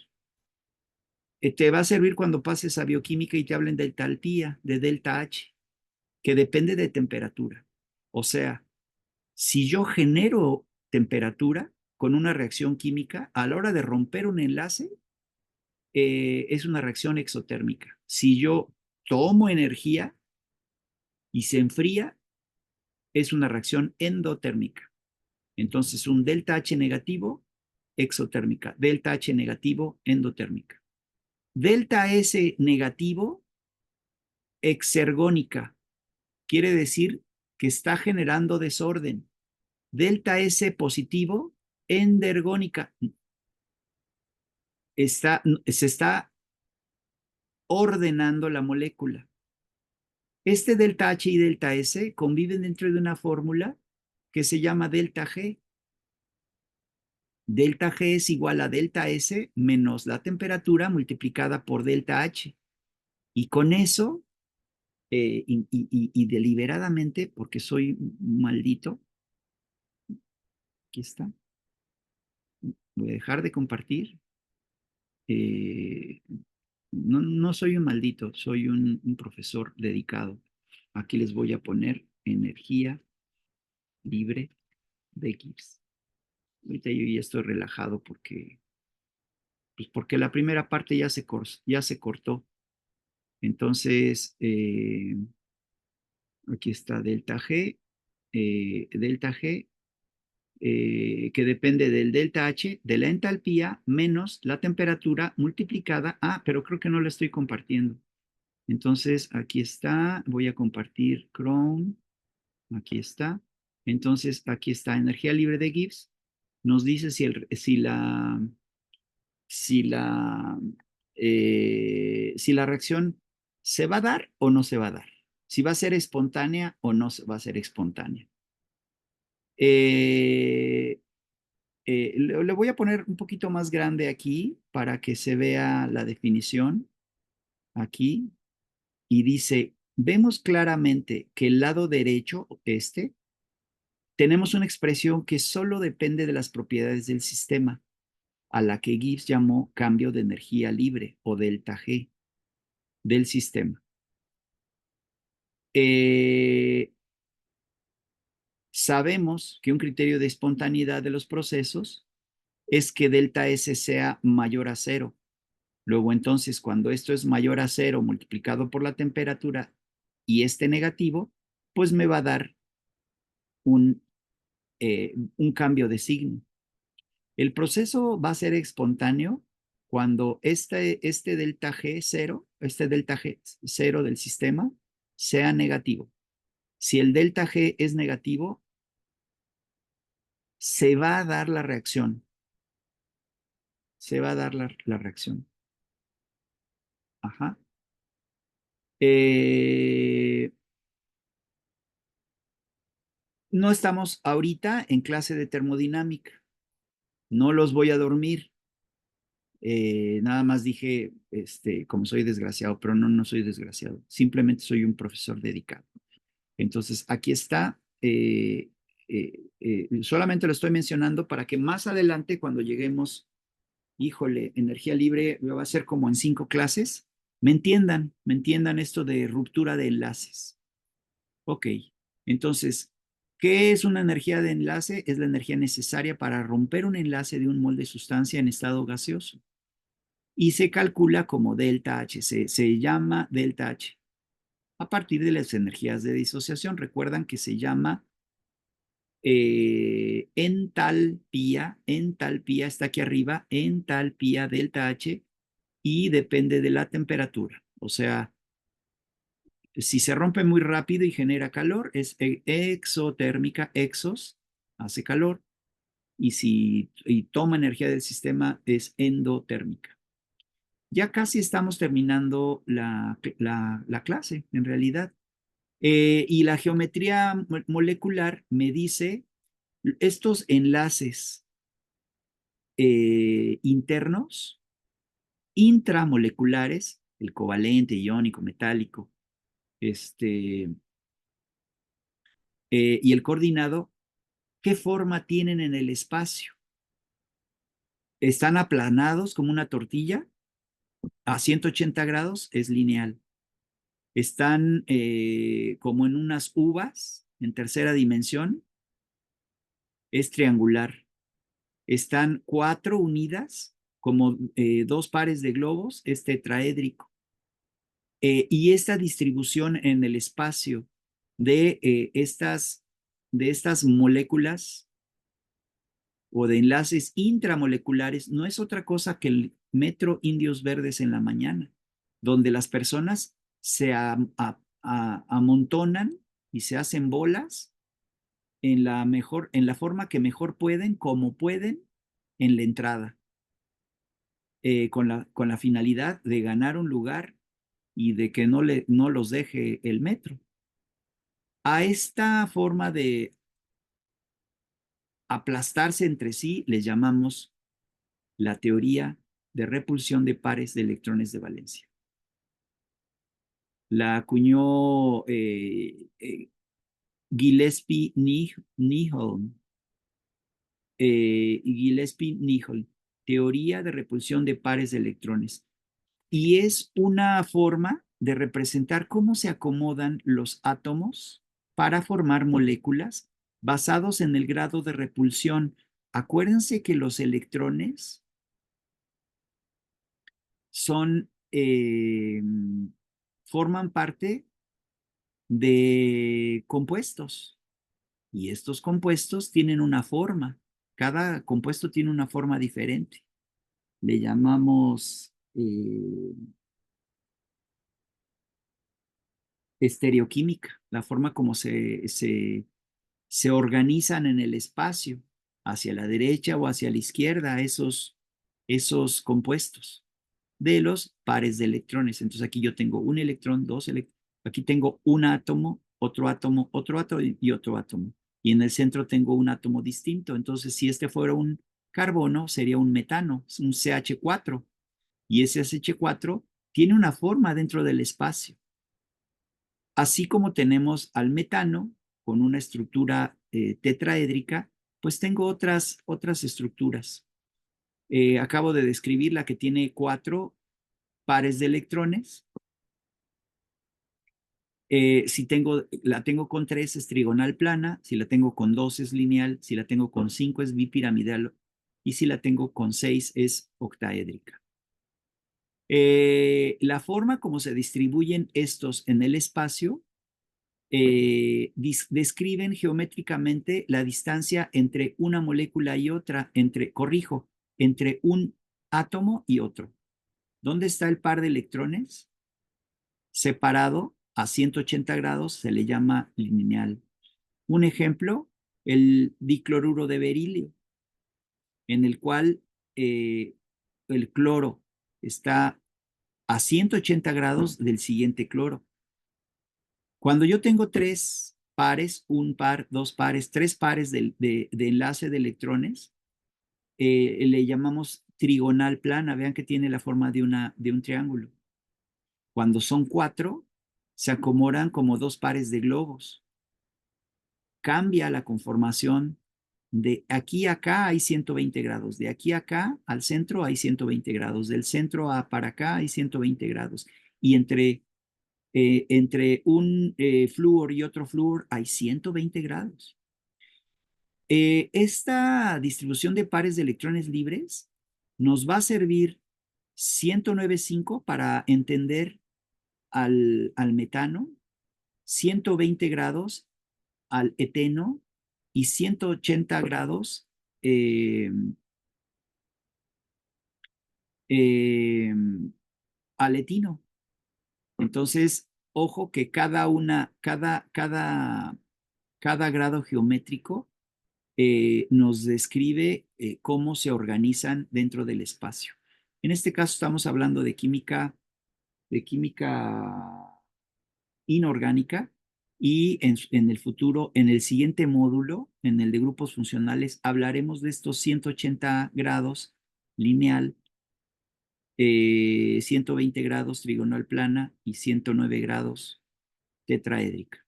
Te va a servir cuando pases a bioquímica y te hablen de entalpía, de delta H, que depende de temperatura. O sea, si yo genero temperatura con una reacción química, a la hora de romper un enlace, es una reacción exotérmica. Si yo tomo energía y se enfría, es una reacción endotérmica. Entonces, un delta H negativo, exotérmica. Delta H negativo, endotérmica. Delta S negativo, exergónica. Quiere decir que está generando desorden. Delta S positivo, endergónica. Se está ordenando la molécula. Este delta H y delta S conviven dentro de una fórmula que se llama delta G. Delta G es igual a delta S menos la temperatura multiplicada por delta H. Y con eso, y deliberadamente, porque soy maldito, aquí está, voy a dejar de compartir. Eh, no soy un maldito, soy un profesor dedicado. Aquí les voy a poner energía libre de Gibbs. Ahorita yo ya estoy relajado porque la primera parte ya se cortó. Entonces, aquí está delta G, que depende del delta H, de la entalpía, menos la temperatura multiplicada. Pero creo que no lo estoy compartiendo. Entonces, aquí está, voy a compartir Chrome, aquí está. Entonces, aquí está energía libre de Gibbs. Nos dice si la reacción se va a dar o no se va a dar, si va a ser espontánea o no va a ser espontánea. Le voy a poner un poquito más grande aquí para que se vea la definición aquí y dice, vemos claramente que el lado derecho, tenemos una expresión que solo depende de las propiedades del sistema, a la que Gibbs llamó cambio de energía libre o delta G del sistema. Sabemos que un criterio de espontaneidad de los procesos es que delta S sea mayor a cero, Luego, entonces, cuando esto es mayor a cero multiplicado por la temperatura y este negativo, pues me va a dar un cambio de signo. El proceso va a ser espontáneo cuando este delta G cero, este delta G cero del sistema sea negativo. Si el delta G es negativo, se va a dar la reacción. Se va a dar la reacción. Ajá. Eh, no estamos ahorita en clase de termodinámica. No los voy a dormir. Nada más dije, como soy desgraciado, pero no, no soy desgraciado. Simplemente soy un profesor dedicado. Entonces, aquí está. Solamente lo estoy mencionando para que más adelante, cuando lleguemos, híjole, energía libre va a ser como en 5 clases, me entiendan esto de ruptura de enlaces. Ok, entonces, ¿qué es una energía de enlace? Es la energía necesaria para romper un enlace de un mol de sustancia en estado gaseoso. Y se calcula como delta H, se llama delta H a partir de las energías de disociación. Recuerdan que se llama entalpía está aquí arriba, entalpía delta H y depende de la temperatura. O sea, si se rompe muy rápido y genera calor, es exotérmica, exos, hace calor, y si toma energía del sistema, es endotérmica. Ya casi estamos terminando la clase, en realidad. Y la geometría molecular me dice estos enlaces internos, intramoleculares, el covalente, iónico, metálico, y el coordinado, ¿qué forma tienen en el espacio? ¿Están aplanados como una tortilla? A 180 grados es lineal. ¿Están como en unas uvas en tercera dimensión? Es triangular. ¿Están 4 unidas como 2 pares de globos? Es tetraédrico. Y esta distribución en el espacio de estas moléculas o de enlaces intramoleculares no es otra cosa que el metro indios verdes en la mañana, donde las personas se amontonan y se hacen bolas en la forma que mejor pueden, como pueden, en la entrada, con la finalidad de ganar un lugar y de que no los deje el metro. A esta forma de aplastarse entre sí les llamamos la teoría de repulsión de pares de electrones de valencia. La acuñó Gillespie-Niholm. Gillespie-Niholm, teoría de repulsión de pares de electrones. Y es una forma de representar cómo se acomodan los átomos para formar moléculas basados en el grado de repulsión. Acuérdense que los electrones son, forman parte de compuestos y estos compuestos tienen una forma. Cada compuesto tiene una forma diferente. Le llamamos estereoquímica, la forma como se organizan en el espacio, hacia la derecha o hacia la izquierda, esos compuestos de los pares de electrones. Entonces aquí yo tengo un electrón, dos electrones, aquí tengo un átomo, otro átomo y otro átomo. Y en el centro tengo un átomo distinto. Entonces, si este fuera un carbono, sería un metano, un CH4. Y ese CH4 tiene una forma dentro del espacio. Así como tenemos al metano con una estructura tetraédrica, pues tengo otras estructuras. Acabo de describir la que tiene 4 pares de electrones. Si la tengo con 3 es trigonal plana, si la tengo con 2 es lineal, si la tengo con 5 es bipiramidal y si la tengo con 6 es octaédrica. La forma como se distribuyen estos en el espacio describen geométricamente la distancia entre una molécula y otra, entre un átomo y otro. ¿Dónde está el par de electrones? Separado a 180 grados se le llama lineal. Un ejemplo, el dicloruro de berilio, en el cual el cloro está a 180 grados del siguiente cloro. Cuando yo tengo tres pares, un par, dos pares, tres pares de enlace de electrones, le llamamos trigonal plana. Vean que tiene la forma de un triángulo. Cuando son cuatro, se acomodan como dos pares de globos. Cambia la conformación. De aquí a acá hay 120 grados. De aquí a acá al centro hay 120 grados. Del centro a para acá hay 120 grados. Y entre un flúor y otro flúor hay 120 grados. Esta distribución de pares de electrones libres nos va a servir 109.5 para entender al metano, 120 grados al eteno y 180 grados eh, eh, al etino. Entonces, ojo que cada grado geométrico nos describe cómo se organizan dentro del espacio. En este caso estamos hablando de química inorgánica y en el futuro, en el siguiente módulo, en el de grupos funcionales, hablaremos de estos 180 grados lineal, 120 grados trigonal plana y 109 grados tetraédrica.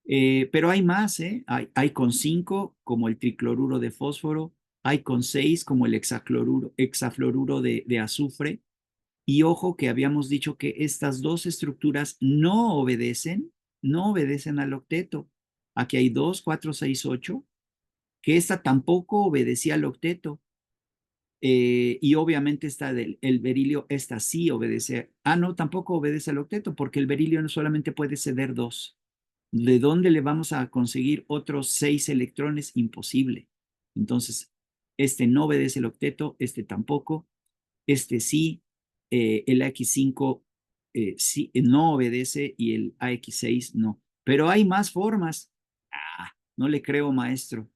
Pero hay más, ¿eh? Hay con 5 como el tricloruro de fósforo, hay con 6 como el hexafluoruro de azufre. Y ojo que habíamos dicho que estas dos estructuras no obedecen al octeto. Aquí hay 2, 4, 6, 8, que esta tampoco obedecía al octeto. Y obviamente el berilio, esta sí obedece. No, tampoco obedece al octeto, porque el berilio no solamente puede ceder 2. ¿De dónde le vamos a conseguir otros 6 electrones? Imposible. Entonces, este no obedece el octeto, este tampoco, este sí, el AX5 sí, no obedece y el AX6 no. Pero hay más formas. No le creo, maestro.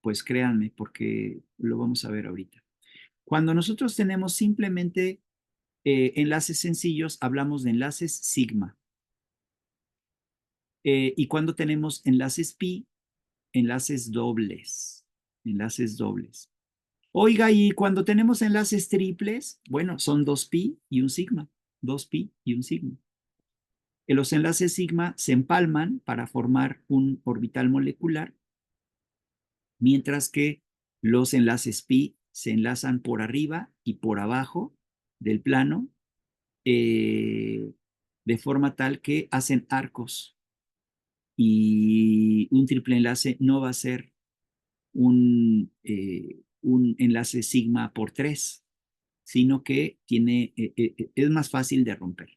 Pues créanme, porque lo vamos a ver ahorita. Cuando nosotros tenemos simplemente enlaces sencillos, hablamos de enlaces sigma. Y cuando tenemos enlaces pi, enlaces dobles. Enlaces dobles. Oiga, y cuando tenemos enlaces triples, bueno, son 2pi y un sigma. 2pi y un sigma. Los enlaces sigma se empalman para formar un orbital molecular, mientras que los enlaces pi se enlazan por arriba y por abajo del plano, de forma tal que hacen arcos. Y un triple enlace no va a ser un enlace sigma por 3, sino que es más fácil de romper.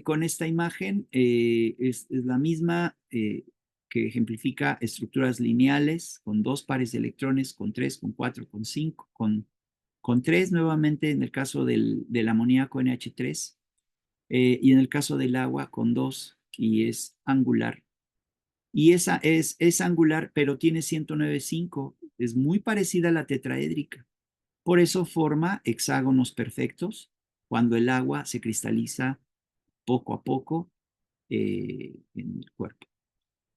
Con esta imagen es la misma que ejemplifica estructuras lineales con dos pares de electrones, con 3, con 4, con 5, con 3 nuevamente en el caso del amoníaco NH3, y en el caso del agua con 2 y es angular. Y esa es angular, pero tiene 109.5, es muy parecida a la tetraédrica. Por eso forma hexágonos perfectos cuando el agua se cristaliza poco a poco en el cuerpo.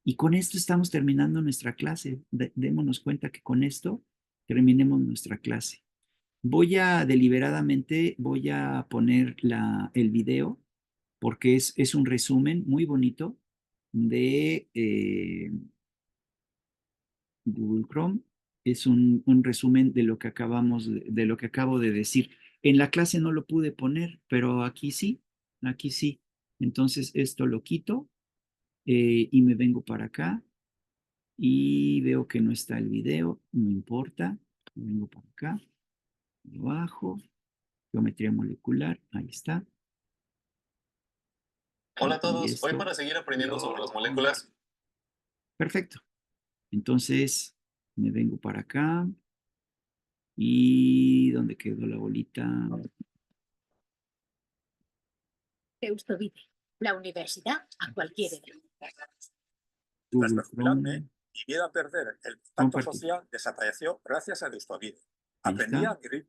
Y con esto estamos terminando nuestra clase. Démonos cuenta que con esto terminemos nuestra clase. Deliberadamente voy a poner el video porque es un resumen muy bonito de Google Chrome. Es un resumen de lo que de lo que acabo de decir. En la clase no lo pude poner, pero aquí sí, aquí sí. Entonces esto lo quito y me vengo para acá y veo que no está el video, no importa. Me vengo para acá, lo bajo geometría molecular, ahí está.
Hola a
Y
todos, hoy
esto,
para seguir aprendiendo sobre las moléculas,
perfecto. Entonces, me vengo para acá. ¿Y dónde quedó la bolita?
Eustovide, la universidad a cualquier edad.
tras
Google
perfilarme
Chrome,
y miedo a perder el contacto
compartir.
social desapareció gracias a Eustovide.
Ahí
Aprendí
está.
a vivir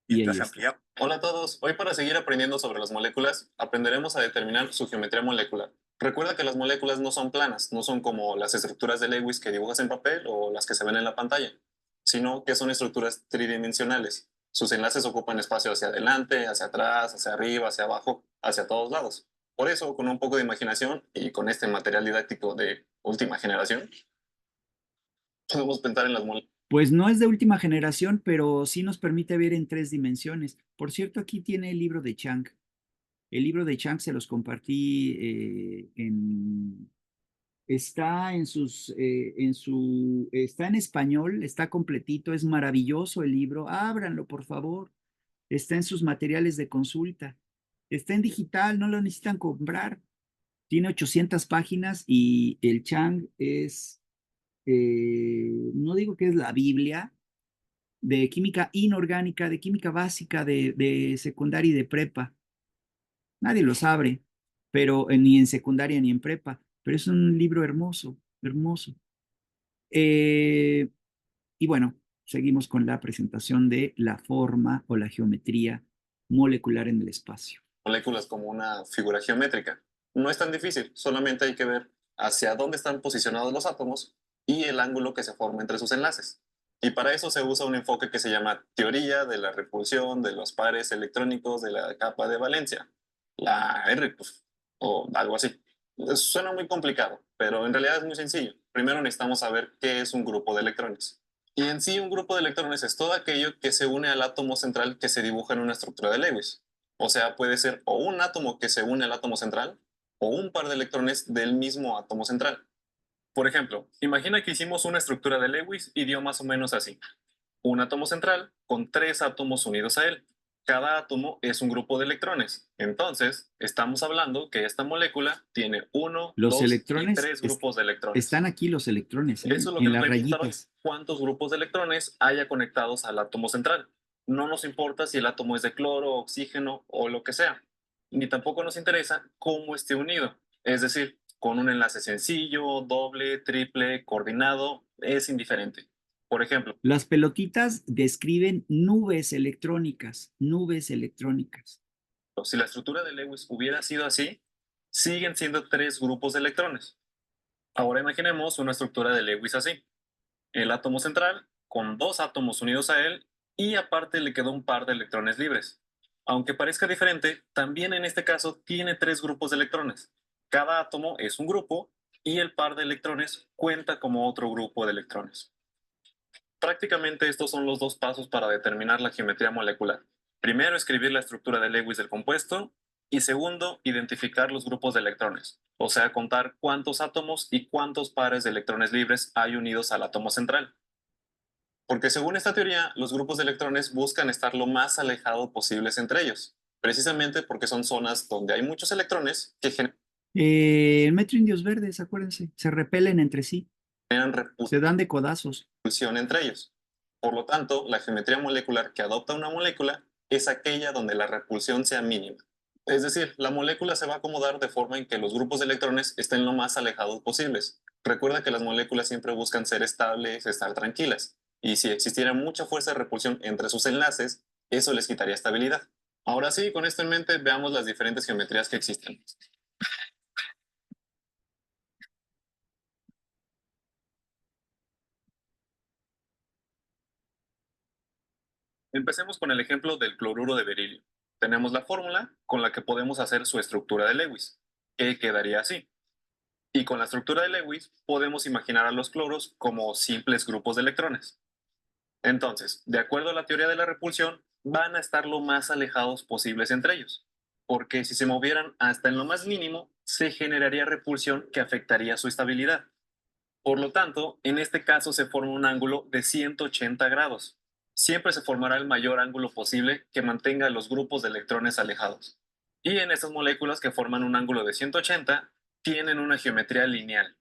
Y ahí
mientras
está.
ampliaba. Hola a todos, hoy para seguir aprendiendo sobre las moléculas, aprenderemos a determinar su geometría molecular. Recuerda que las moléculas no son planas, no son como las estructuras de Lewis que dibujas en papel o las que se ven en la pantalla, sino que son estructuras tridimensionales. Sus enlaces ocupan espacio hacia adelante, hacia atrás, hacia arriba, hacia abajo, hacia todos lados. Por eso, con un poco de imaginación y con este material didáctico de última generación, podemos pensar en las moléculas.
Pues no es de última generación, pero sí nos permite ver en 3 dimensiones. Por cierto, aquí tiene el libro de Chang. El libro de Chang se los compartí está está en español, está completito, es maravilloso el libro. Ábranlo, por favor. Está en sus materiales de consulta. Está en digital, no lo necesitan comprar. Tiene 800 páginas y el Chang no digo que es la Biblia de química inorgánica, de química básica, de secundaria y de prepa. Nadie los abre, pero ni en secundaria ni en prepa, pero es un libro hermoso, hermoso. Eh, y bueno, seguimos con la presentación de la forma o la geometría molecular en el espacio.
Moléculas como una figura geométrica. No es tan difícil, solamente hay que ver hacia dónde están posicionados los átomos y el ángulo que se forma entre sus enlaces. Y para eso se usa un enfoque que se llama teoría de la repulsión de los pares electrónicos de la capa de valencia, la RPUF, o algo así. Suena muy complicado, pero en realidad es muy sencillo. Primero necesitamos saber qué es un grupo de electrones. Y en sí, un grupo de electrones es todo aquello que se une al átomo central que se dibuja en una estructura de Lewis. O sea, puede ser o un átomo que se une al átomo central o un par de electrones del mismo átomo central. Por ejemplo, imagina que hicimos una estructura de Lewis y dio más o menos así. Un átomo central con 3 átomos unidos a él. Cada átomo es un grupo de electrones. Entonces, estamos hablando que esta molécula tiene uno,
Los
dos y
electrones,
tres grupos de electrones.
están aquí los electrones,
Eso es lo que
en
nos
las
va a importar hoy,
rayitas.
cuántos grupos de electrones haya conectados al átomo central. No nos importa si el átomo es de cloro, oxígeno o lo que sea. Ni tampoco nos interesa cómo esté unido. Es decir, con un enlace sencillo, doble, triple, coordinado, es indiferente. Por ejemplo,
Las pelotitas describen nubes electrónicas, nubes electrónicas.
si la estructura de Lewis hubiera sido así, siguen siendo 3 grupos de electrones. Ahora imaginemos una estructura de Lewis así. El átomo central con 2 átomos unidos a él y aparte le quedó un par de electrones libres. Aunque parezca diferente, también en este caso tiene 3 grupos de electrones. Cada átomo es un grupo y el par de electrones cuenta como otro grupo de electrones. Prácticamente estos son los 2 pasos para determinar la geometría molecular. Primero, escribir la estructura de Lewis del compuesto y segundo, identificar los grupos de electrones, o sea, contar cuántos átomos y cuántos pares de electrones libres hay unidos al átomo central. Porque según esta teoría, los grupos de electrones buscan estar lo más alejado posibles entre ellos, precisamente porque son zonas donde hay muchos electrones que
El metro indios verdes, acuérdense, se repelen entre sí,
generan
se dan de codazos.
repulsión entre ellos. Por lo tanto, la geometría molecular que adopta una molécula es aquella donde la repulsión sea mínima. Es decir, la molécula se va a acomodar de forma en que los grupos de electrones estén lo más alejados posibles. Recuerda que las moléculas siempre buscan ser estables, estar tranquilas. Y si existiera mucha fuerza de repulsión entre sus enlaces, eso les quitaría estabilidad. Ahora sí, con esto en mente, veamos las diferentes geometrías que existen. Empecemos con el ejemplo del cloruro de berilio. Tenemos la fórmula con la que podemos hacer su estructura de Lewis, que quedaría así. Y con la estructura de Lewis podemos imaginar a los cloros como simples grupos de electrones. Entonces, de acuerdo a la teoría de la repulsión, van a estar lo más alejados posibles entre ellos, porque si se movieran hasta en lo más mínimo, se generaría repulsión que afectaría su estabilidad. Por lo tanto, en este caso se forma un ángulo de 180 grados. siempre se formará el mayor ángulo posible que mantenga los grupos de electrones alejados. Y en estas moléculas que forman un ángulo de 180, tienen una geometría lineal.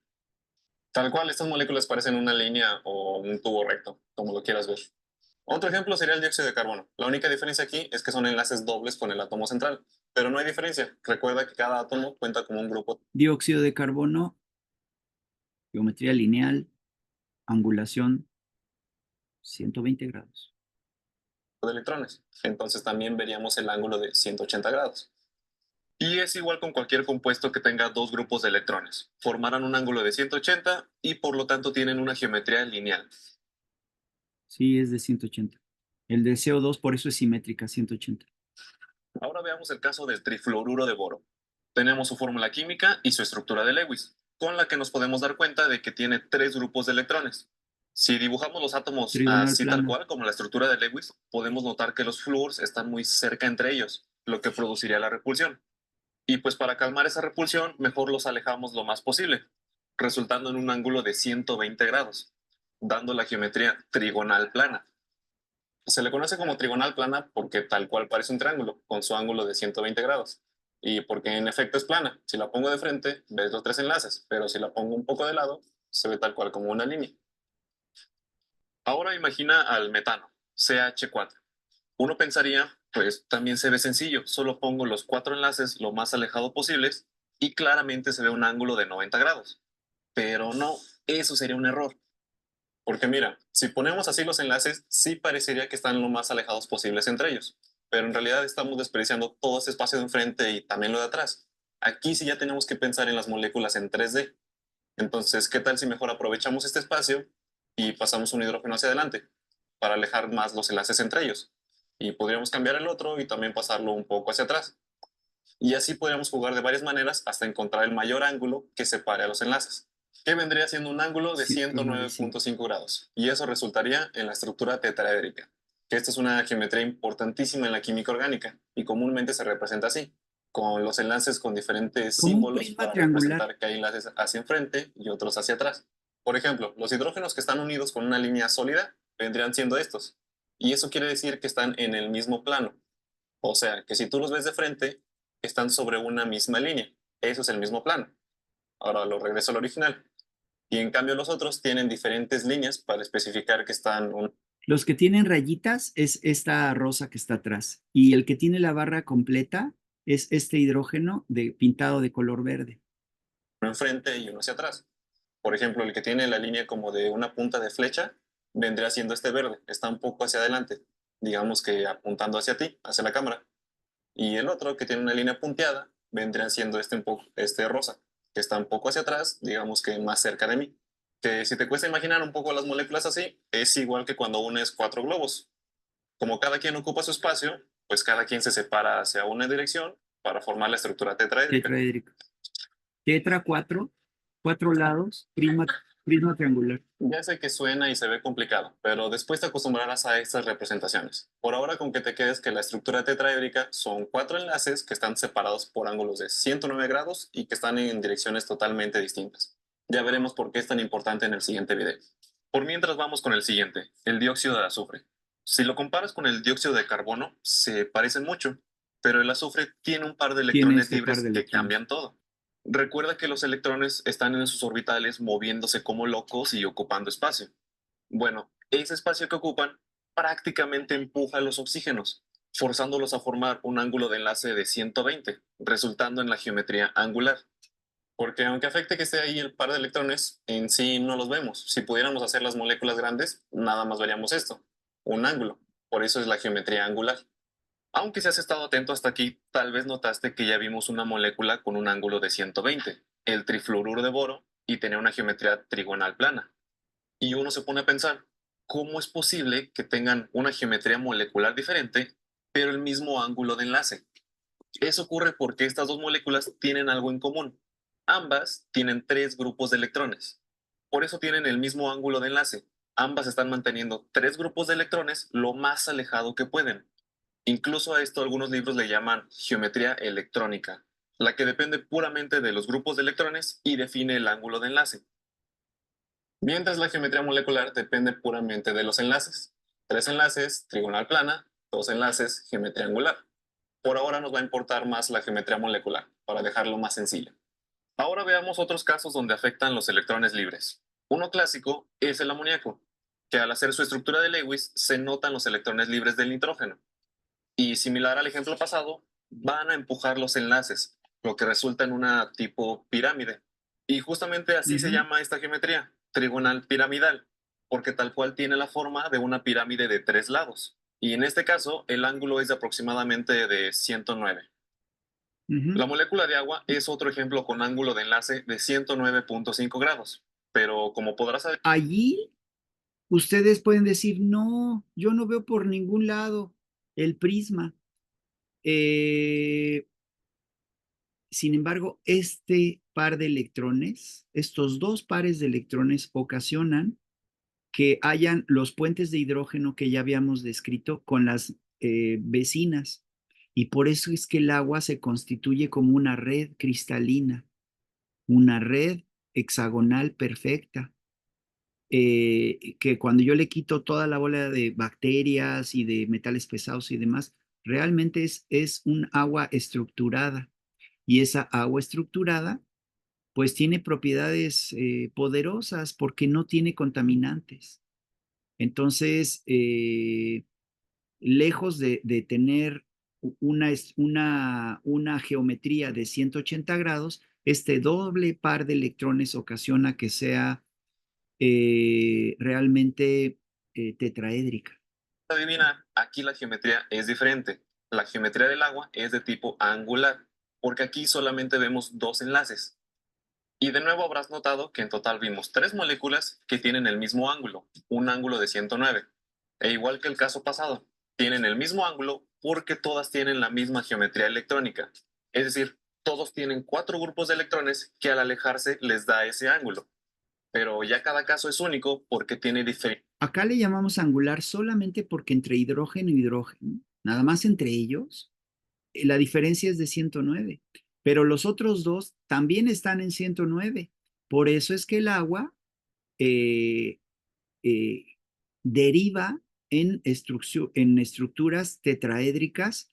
Tal cual, estas moléculas parecen una línea o un tubo recto, como lo quieras ver. Otro ejemplo sería el dióxido de carbono. La única diferencia aquí es que son enlaces dobles con el átomo central, pero no hay diferencia. Recuerda que cada átomo cuenta como un grupo
Dióxido de carbono, geometría lineal, angulación 120 grados.
de electrones. Entonces también veríamos el ángulo de 180 grados. Y es igual con cualquier compuesto que tenga dos grupos de electrones. Formarán un ángulo de 180 y por lo tanto tienen una geometría lineal.
Sí, es de 180. El de CO2 por eso es simétrica, 180.
Ahora veamos el caso del trifluoruro de boro. Tenemos su fórmula química y su estructura de Lewis, con la que nos podemos dar cuenta de que tiene tres grupos de electrones. Si dibujamos los átomos
Trigonal
así tal
plano.
cual como la estructura de Lewis, podemos notar que los flúors están muy cerca entre ellos, lo que produciría la repulsión. Y pues para calmar esa repulsión, mejor los alejamos lo más posible, resultando en un ángulo de 120 grados, dando la geometría trigonal plana. Se le conoce como trigonal plana porque tal cual parece un triángulo, con su ángulo de 120 grados. Y porque en efecto es plana. Si la pongo de frente, ves los tres enlaces, pero si la pongo un poco de lado, se ve tal cual como una línea. Ahora imagina al metano, CH4. Uno pensaría, pues también se ve sencillo, solo pongo los cuatro enlaces lo más alejado posibles y claramente se ve un ángulo de 90 grados. Pero no, eso sería un error. Porque mira, si ponemos así los enlaces, sí parecería que están lo más alejados posibles entre ellos, pero en realidad estamos desperdiciando todo ese espacio de enfrente y también lo de atrás. Aquí sí ya tenemos que pensar en las moléculas en 3D. Entonces, ¿qué tal si mejor aprovechamos este espacio y pasamos un hidrógeno hacia adelante para alejar más los enlaces entre ellos? Y podríamos cambiar el otro y también pasarlo un poco hacia atrás. Y así podríamos jugar de varias maneras hasta encontrar el mayor ángulo que separe a los enlaces, que vendría siendo un ángulo de
195.
109.5 grados. Y eso resultaría en la estructura tetraédrica, que esta es una geometría importantísima en la química orgánica y comúnmente se representa así, con los enlaces con diferentes
Como un
símbolos
prisma
para
triangular.
representar que hay enlaces hacia enfrente y otros hacia atrás. Por ejemplo, los hidrógenos que están unidos con una línea sólida vendrían siendo estos. Y eso quiere decir que están en el mismo plano. O sea, que si tú los ves de frente, están sobre una misma línea. Eso es el mismo plano. Ahora lo regreso al original. Y en cambio los otros tienen diferentes líneas para especificar que están
Los que tienen rayitas es esta rosa que está atrás. Y el que tiene la barra completa es este hidrógeno pintado de color verde.
uno enfrente y uno hacia atrás. Por ejemplo, el que tiene la línea como de una punta de flecha vendría siendo este verde, está un poco hacia adelante, digamos que apuntando hacia ti, hacia la cámara. Y el otro que tiene una línea punteada vendría siendo este, un poco, este rosa, que está un poco hacia atrás, digamos que más cerca de mí. Que si te cuesta imaginar un poco las moléculas así, es igual que cuando unes cuatro globos. Como cada quien ocupa su espacio, pues cada quien se separa hacia una dirección para formar la estructura tetraédrica.
Tetraédrico. Tetra, cuatro lados, prisma triangular.
Ya sé que suena y se ve complicado, pero después te acostumbrarás a estas representaciones. Por ahora, con que te quedes que la estructura tetraédrica son cuatro enlaces que están separados por ángulos de 109 grados y que están en direcciones totalmente distintas. Ya veremos por qué es tan importante en el siguiente video. Por mientras vamos con el siguiente, el dióxido de azufre. Si lo comparas con el dióxido de carbono, se parecen mucho, pero el azufre tiene un par de
Tiene
electrones
este par
libres
de
que
electrones.
cambian todo. Recuerda que los electrones están en sus orbitales moviéndose como locos y ocupando espacio. Bueno, ese espacio que ocupan prácticamente empuja a los oxígenos, forzándolos a formar un ángulo de enlace de 120, resultando en la geometría angular. Porque aunque afecte que esté ahí el par de electrones, en sí no los vemos. Si pudiéramos hacer las moléculas grandes, nada más veríamos esto, un ángulo. Por eso es la geometría angular. Aunque si has estado atento hasta aquí, tal vez notaste que ya vimos una molécula con un ángulo de 120, el trifluoruro de boro, y tenía una geometría trigonal plana. Y uno se pone a pensar, ¿cómo es posible que tengan una geometría molecular diferente, pero el mismo ángulo de enlace? Eso ocurre porque estas dos moléculas tienen algo en común. Ambas tienen tres grupos de electrones. Por eso tienen el mismo ángulo de enlace. Ambas están manteniendo tres grupos de electrones lo más alejado que pueden. Incluso a esto algunos libros le llaman geometría electrónica, la que depende puramente de los grupos de electrones y define el ángulo de enlace. Mientras la geometría molecular depende puramente de los enlaces. 3 enlaces, trigonal plana, 2 enlaces, geometría angular. Por ahora nos va a importar más la geometría molecular, para dejarlo más sencillo. Ahora veamos otros casos donde afectan los electrones libres. Uno clásico es el amoníaco, que al hacer su estructura de Lewis se notan los electrones libres del nitrógeno. Y similar al ejemplo pasado, van a empujar los enlaces, lo que resulta en una tipo pirámide. Y justamente así se llama esta geometría, trigonal piramidal, porque tal cual tiene la forma de una pirámide de 3 lados. Y en este caso, el ángulo es de aproximadamente de 109. La molécula de agua es otro ejemplo con ángulo de enlace de 109.5 grados, pero como podrás saber,
Allí ustedes pueden decir, no, yo no veo por ningún lado el prisma. Sin embargo, este par de electrones, estos dos pares de electrones ocasionan que hayan los puentes de hidrógeno que ya habíamos descrito con las vecinas. Y por eso es que el agua se constituye como una red cristalina, una red hexagonal perfecta, que cuando yo le quito toda la bola de bacterias y de metales pesados y demás, realmente es un agua estructurada. Y esa agua estructurada pues tiene propiedades poderosas porque no tiene contaminantes. Entonces, lejos de tener una geometría de 180 grados, este doble par de electrones ocasiona que sea realmente tetraédrica.
adivinar, aquí la geometría es diferente. La geometría del agua es de tipo angular, porque aquí solamente vemos 2 enlaces. Y de nuevo habrás notado que en total vimos 3 moléculas que tienen el mismo ángulo, un ángulo de 109. E igual que el caso pasado, tienen el mismo ángulo porque todas tienen la misma geometría electrónica. Es decir, todos tienen 4 grupos de electrones que al alejarse les da ese ángulo. Pero ya cada caso es único porque tiene diferentes.
Acá le llamamos angular solamente porque entre hidrógeno y hidrógeno, nada más entre ellos, la diferencia es de 109, pero los otros dos también están en 109. Por eso es que el agua eh, eh, deriva en estructuras tetraédricas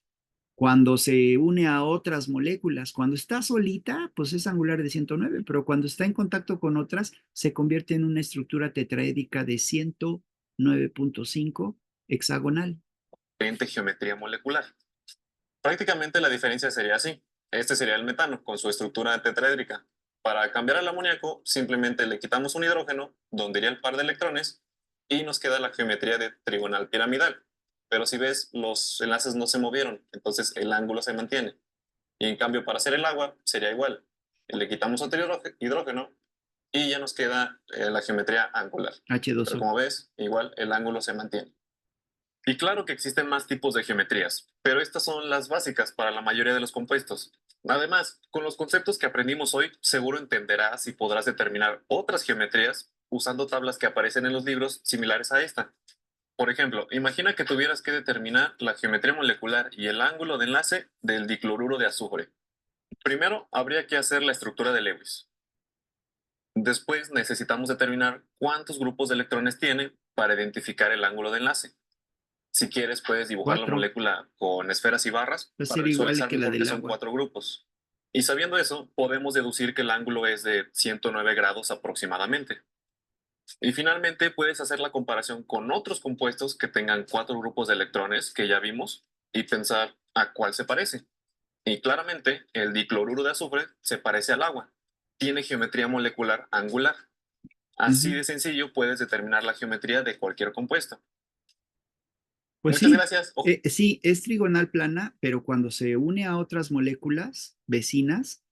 cuando se une a otras moléculas. Cuando está solita, pues es angular de 109, pero cuando está en contacto con otras, se convierte en una estructura tetraédrica de 109.5 hexagonal.
Geometría molecular. Prácticamente la diferencia sería así. Este sería el metano con su estructura tetraédrica. Para cambiar al amoníaco, simplemente le quitamos un hidrógeno, donde iría el par de electrones, y nos queda la geometría de trigonal piramidal. Pero si ves, los enlaces no se movieron, entonces el ángulo se mantiene. Y en cambio, para hacer el agua, sería igual. Le quitamos otro hidrógeno y ya nos queda la geometría angular. Pero
H2O.
como ves, igual el ángulo se mantiene. Y claro que existen más tipos de geometrías, pero estas son las básicas para la mayoría de los compuestos. Además, con los conceptos que aprendimos hoy, seguro entenderás y podrás determinar otras geometrías usando tablas que aparecen en los libros similares a esta. Por ejemplo, imagina que tuvieras que determinar la geometría molecular y el ángulo de enlace del dicloruro de azufre. Primero, habría que hacer la estructura de Lewis. Después, necesitamos determinar cuántos grupos de electrones tiene para identificar el ángulo de enlace. Si quieres, puedes dibujar la
4.
molécula con esferas y barras
Va a
para
ser igual que
visualizarlo
la
porque
del
son
agua.
4 grupos. Y sabiendo eso, podemos deducir que el ángulo es de 109 grados aproximadamente. Y finalmente, puedes hacer la comparación con otros compuestos que tengan 4 grupos de electrones que ya vimos y pensar a cuál se parece. Y claramente, el dicloruro de azufre se parece al agua. Tiene geometría molecular angular. Así de sencillo puedes determinar la geometría de cualquier compuesto.
Pues
Muchas
sí,
gracias.
sí, es trigonal plana, pero cuando se une a otras moléculas vecinas,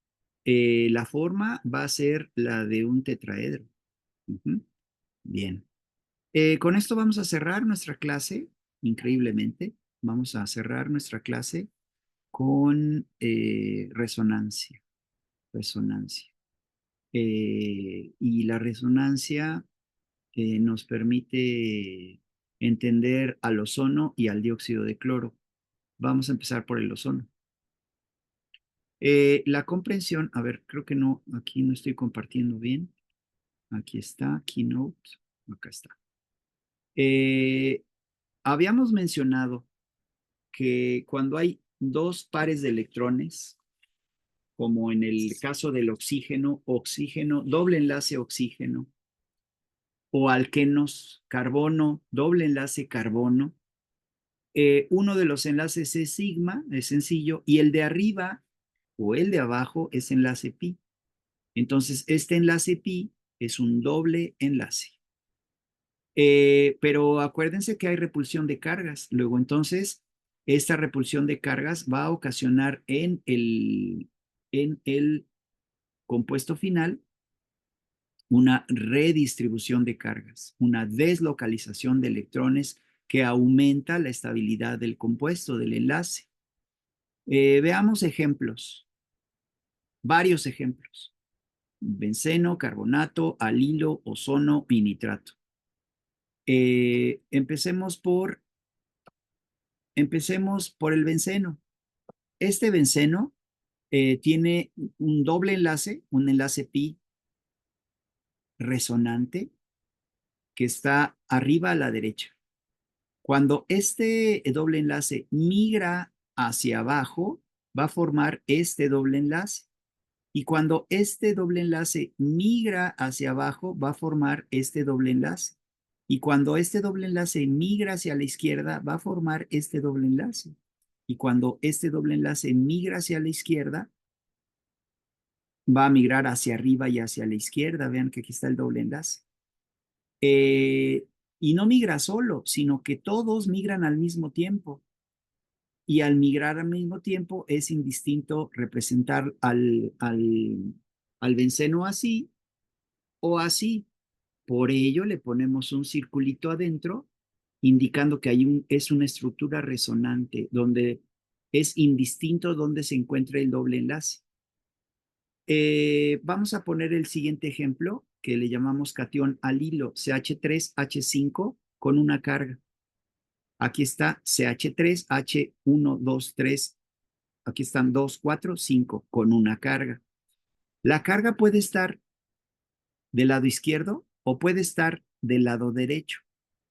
la forma va a ser la de un tetraedro. Ujú. Bien. Con esto vamos a cerrar nuestra clase, increíblemente. Vamos a cerrar nuestra clase con resonancia. Resonancia. Y la resonancia nos permite entender al ozono y al dióxido de cloro. Vamos a empezar por el ozono. La comprensión, a ver, creo que no, aquí no estoy compartiendo bien. Aquí está, Keynote, acá está. habíamos mencionado que cuando hay dos pares de electrones, como en el caso del oxígeno, doble enlace oxígeno, o alquenos, carbono, doble enlace carbono, uno de los enlaces es sigma, es sencillo, y el de arriba o el de abajo es enlace pi. Entonces, este enlace pi es un doble enlace. Pero acuérdense que hay repulsión de cargas. Luego, entonces, esta repulsión de cargas va a ocasionar en el compuesto final una redistribución de cargas, una deslocalización de electrones que aumenta la estabilidad del compuesto, del enlace. Veamos ejemplos, varios ejemplos. Benceno, carbonato, alilo, ozono y nitrato. Empecemos por el benceno. Este benceno tiene un doble enlace, un enlace pi resonante que está arriba a la derecha. Cuando este doble enlace migra hacia abajo, va a formar este doble enlace. Y cuando este doble enlace migra hacia abajo, va a formar este doble enlace. Y cuando este doble enlace migra hacia la izquierda, va a formar este doble enlace. Y cuando este doble enlace migra hacia la izquierda, va a migrar hacia arriba y hacia la izquierda. Vean que aquí está el doble enlace. Y no migra solo, sino que todos migran al mismo tiempo. Y al migrar al mismo tiempo es indistinto representar al benceno así o así. Por ello le ponemos un circulito adentro indicando que es una estructura resonante donde es indistinto dónde se encuentra el doble enlace. Vamos a poner el siguiente ejemplo que le llamamos catión alilo, CH3H5 con una carga. Aquí está CH3H1, 2, 3. Aquí están 2, 4, 5 con una carga. La carga puede estar del lado izquierdo o puede estar del lado derecho.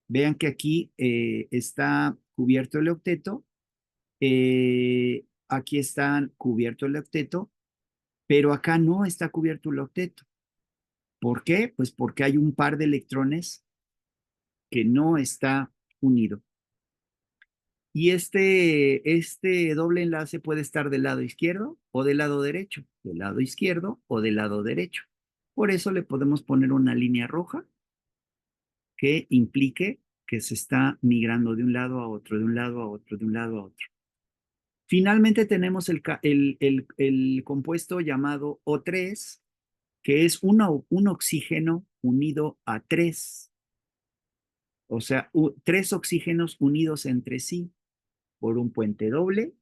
Vean que aquí está cubierto el octeto, aquí está cubierto el octeto, pero acá no está cubierto el octeto. ¿Por qué? Pues porque hay un par de electrones que no está unido. Y este doble enlace puede estar del lado izquierdo o del lado derecho, del lado izquierdo o del lado derecho. Por eso le podemos poner una línea roja que implique que se está migrando de un lado a otro, de un lado a otro, de un lado a otro. Finalmente tenemos el compuesto llamado O3, que es un oxígeno unido a tres, o sea, tres oxígenos unidos entre sí por un puente doble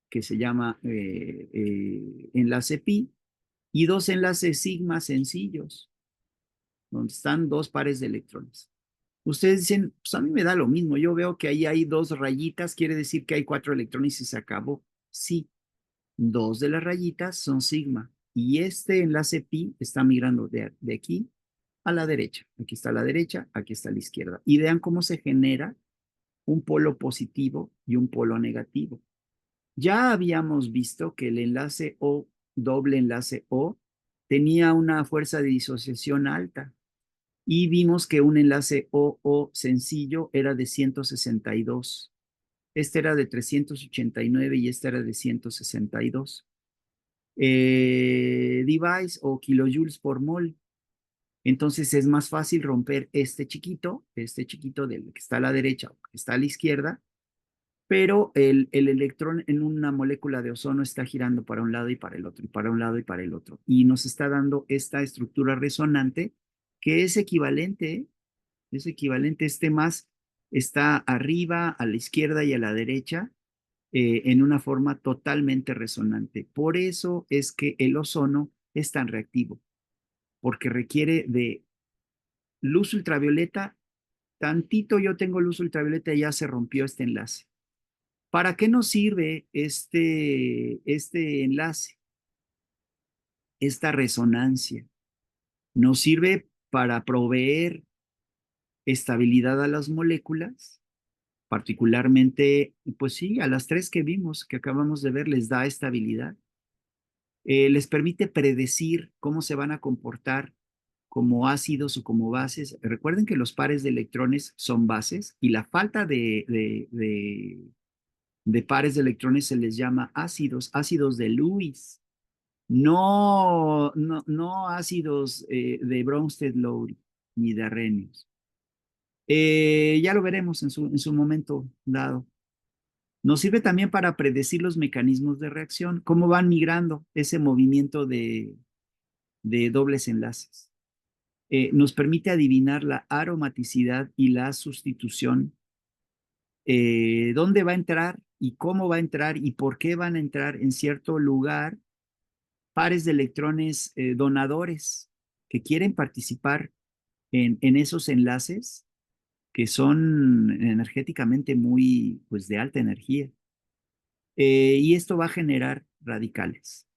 que se llama enlace pi y dos enlaces sigma sencillos, donde están dos pares de electrones. Ustedes dicen, pues a mí me da lo mismo, yo veo que ahí hay dos rayitas, quiere decir que hay 4 electrones y se acabó. Sí, dos de las rayitas son sigma y este enlace pi está migrando de aquí a la derecha. Aquí está la derecha, aquí está la izquierda. Y vean cómo se genera un polo positivo y un polo negativo. Ya habíamos visto que el enlace O, doble enlace O, tenía una fuerza de disociación alta y vimos que un enlace OO sencillo era de 162. Este era de 389 y este era de 162. Device o kilojoules por mol. Entonces es más fácil romper este chiquito del que está a la derecha o que está a la izquierda, pero el electrón en una molécula de ozono está girando para un lado y para el otro, y para un lado y para el otro. Y nos está dando esta estructura resonante que es equivalente, este más está arriba, a la izquierda y a la derecha, en una forma totalmente resonante. Por eso es que el ozono es tan reactivo, porque requiere de luz ultravioleta. Tantito yo tengo luz ultravioleta y ya se rompió este enlace. ¿Para qué nos sirve este enlace, esta resonancia? Nos sirve para proveer estabilidad a las moléculas Particularmente, pues sí, a las tres que vimos, que acabamos de ver, les da estabilidad. Les permite predecir cómo se van a comportar como ácidos o como bases. Recuerden que los pares de electrones son bases y la falta de pares de electrones se les llama ácidos, ácidos de Lewis, no ácidos de Bronsted-Lowry ni de Arrhenius. Ya lo veremos en su momento dado. Nos sirve también para predecir los mecanismos de reacción, cómo van migrando ese movimiento de dobles enlaces. Nos permite adivinar la aromaticidad y la sustitución, dónde va a entrar y cómo va a entrar y por qué van a entrar en cierto lugar pares de electrones donadores que quieren participar en esos enlaces que son energéticamente muy, pues de alta energía. Y esto va a generar radicales.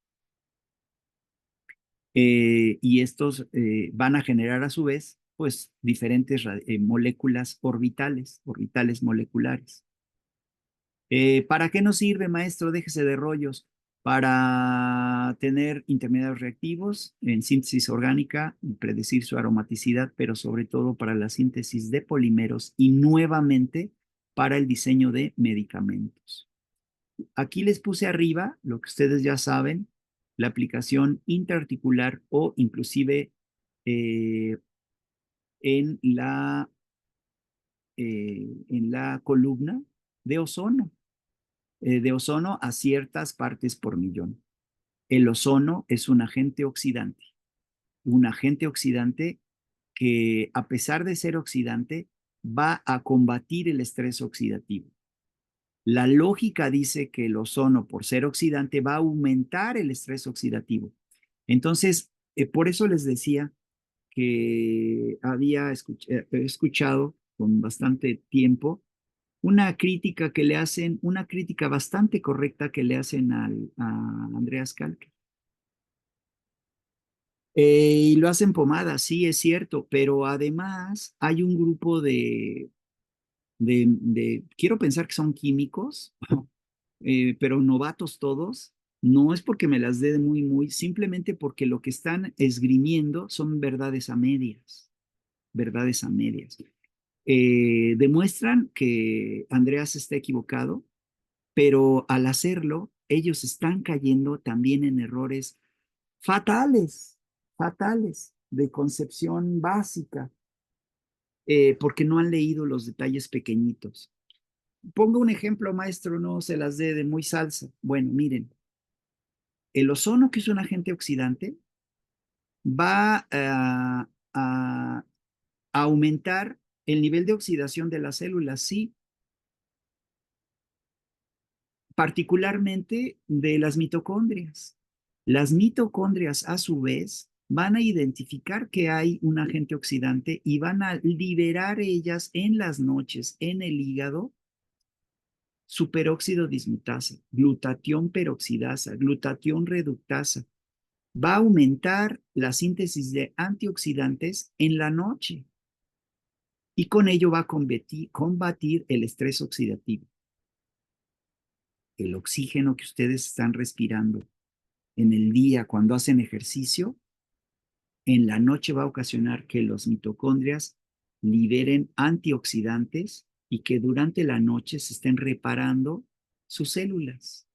Y estos van a generar a su vez, pues, diferentes moléculas orbitales, orbitales moleculares. ¿Para qué nos sirve, maestro? Déjese de rollos. Para tener intermediarios reactivos en síntesis orgánica, y predecir su aromaticidad, pero sobre todo para la síntesis de polímeros y nuevamente para el diseño de medicamentos. Aquí les puse arriba lo que ustedes ya saben, la aplicación intraarticular o inclusive eh, en en la columna de ozono a ciertas partes por millón. El ozono es un agente oxidante que a pesar de ser oxidante, va a combatir el estrés oxidativo. La lógica dice que el ozono, por ser oxidante, va a aumentar el estrés oxidativo. Entonces, por eso les decía que había escuchado con bastante tiempo una crítica que le hacen, una crítica bastante correcta que le hacen a Andreas Kalk. Y lo hacen pomada, sí, es cierto, pero además hay un grupo quiero pensar que son químicos, pero novatos todos. No es porque me las dé de muy, simplemente porque lo que están esgrimiendo son verdades a medias, verdades a medias. Demuestran que Andreas está equivocado, pero al hacerlo, ellos están cayendo también en errores fatales, fatales de concepción básica, porque no han leído los detalles pequeñitos. Pongo un ejemplo, maestro, no se las dé de muy salsa. Bueno, miren, el ozono, que es un agente oxidante, va a aumentar el nivel de oxidación de las células, sí, particularmente de las mitocondrias. Las mitocondrias, a su vez, van a identificar que hay un agente oxidante y van a liberar ellas en las noches en el hígado superóxido dismutasa, glutatión peroxidasa, glutatión reductasa. Va a aumentar la síntesis de antioxidantes en la noche y con ello va a combatir el estrés oxidativo. El oxígeno que ustedes están respirando en el día cuando hacen ejercicio, en la noche va a ocasionar que los mitocondrias liberen antioxidantes y que durante la noche se estén reparando sus células.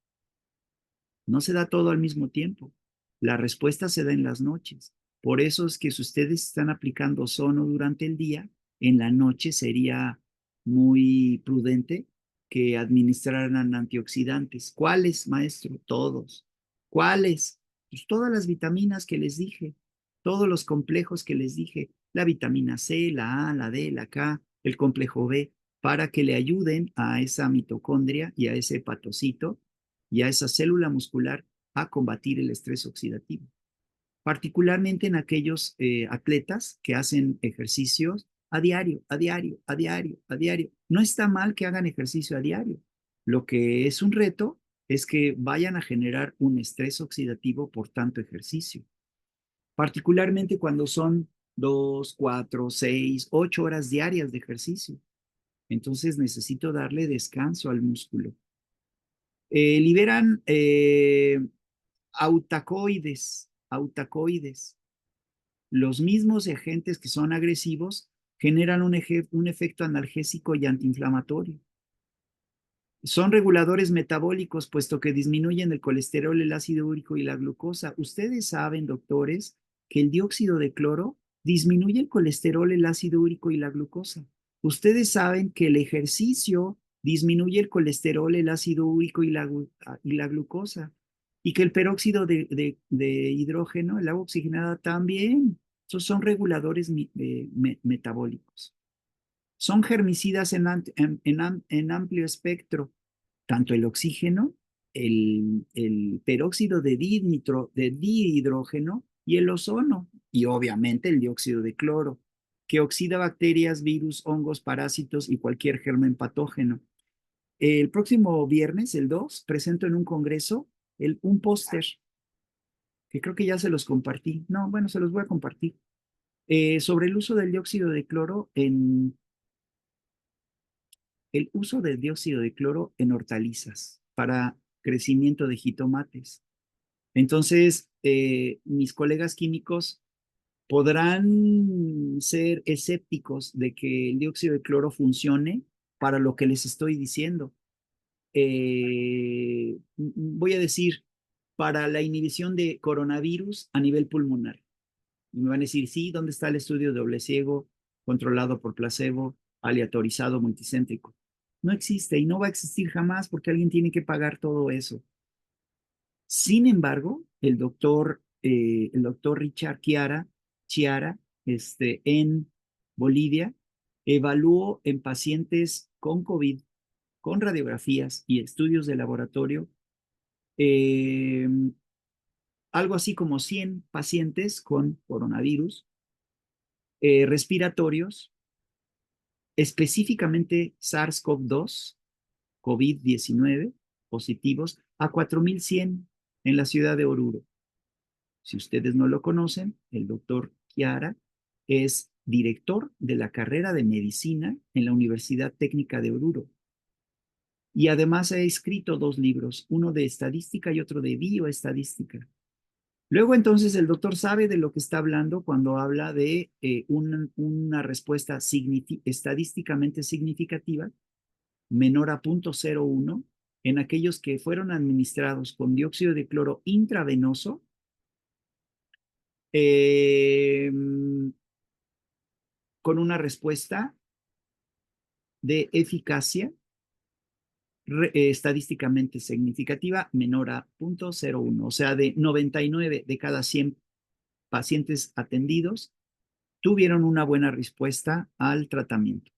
No se da todo al mismo tiempo. La respuesta se da en las noches. Por eso es que si ustedes están aplicando ozono durante el día, en la noche sería muy prudente que administraran antioxidantes. ¿Cuáles, maestro? Todos. ¿Cuáles? Pues todas las vitaminas que les dije, todos los complejos que les dije, la vitamina C, la A, la D, la K, el complejo B, para que le ayuden a esa mitocondria y a ese hepatocito y a esa célula muscular a combatir el estrés oxidativo, particularmente en aquellos atletas que hacen ejercicios a diario, a diario, a diario, a diario. No está mal que hagan ejercicio a diario. Lo que es un reto es que vayan a generar un estrés oxidativo por tanto ejercicio, particularmente cuando son 2, 4, 6, 8 horas diarias de ejercicio. Entonces necesito darle descanso al músculo. Liberan autacoides. Los mismos agentes que son agresivos generan un efecto analgésico y antiinflamatorio. Son reguladores metabólicos, puesto que disminuyen el colesterol, el ácido úrico y la glucosa. Ustedes saben, doctores, que el dióxido de cloro disminuye el colesterol, el ácido úrico y la glucosa. Ustedes saben que el ejercicio disminuye el colesterol, el ácido úrico y la glucosa. Y que el peróxido de hidrógeno, el agua oxigenada, también. Esos son reguladores metabólicos. Son germicidas en amplio espectro, tanto el oxígeno, el peróxido de dihidrógeno y el ozono, y obviamente el dióxido de cloro, que oxida bacterias, virus, hongos, parásitos y cualquier germen patógeno. El próximo viernes, el 2, presento en un congreso un póster, que creo que ya se los compartí. No, bueno, se los voy a compartir. Sobre el uso del dióxido de cloro el uso del dióxido de cloro en hortalizas para crecimiento de jitomates. Entonces, mis colegas químicos podrán ser escépticos de que el dióxido de cloro funcione para lo que les estoy diciendo. Voy a decir, para la inhibición de coronavirus a nivel pulmonar. Y me van a decir, sí, ¿dónde está el estudio doble ciego, controlado por placebo, aleatorizado, multicéntrico? No existe y no va a existir jamás porque alguien tiene que pagar todo eso. Sin embargo, el doctor Richard Chiara, en Bolivia, evaluó en pacientes con COVID, con radiografías y estudios de laboratorio, eh, algo así como 100 pacientes con coronavirus respiratorios, específicamente SARS-CoV-2, COVID-19 positivos, a 4.100 en la ciudad de Oruro. Si ustedes no lo conocen, el doctor Chiara es director de la carrera de medicina en la Universidad Técnica de Oruro. Y además ha escrito 2 libros, uno de estadística y otro de bioestadística. Luego entonces el doctor sabe de lo que está hablando cuando habla de una respuesta estadísticamente significativa, menor a 0.01, en aquellos que fueron administrados con dióxido de cloro intravenoso, con una respuesta de eficacia estadísticamente significativa menor a 0.01, o sea, de 99 de cada 100 pacientes atendidos tuvieron una buena respuesta al tratamiento.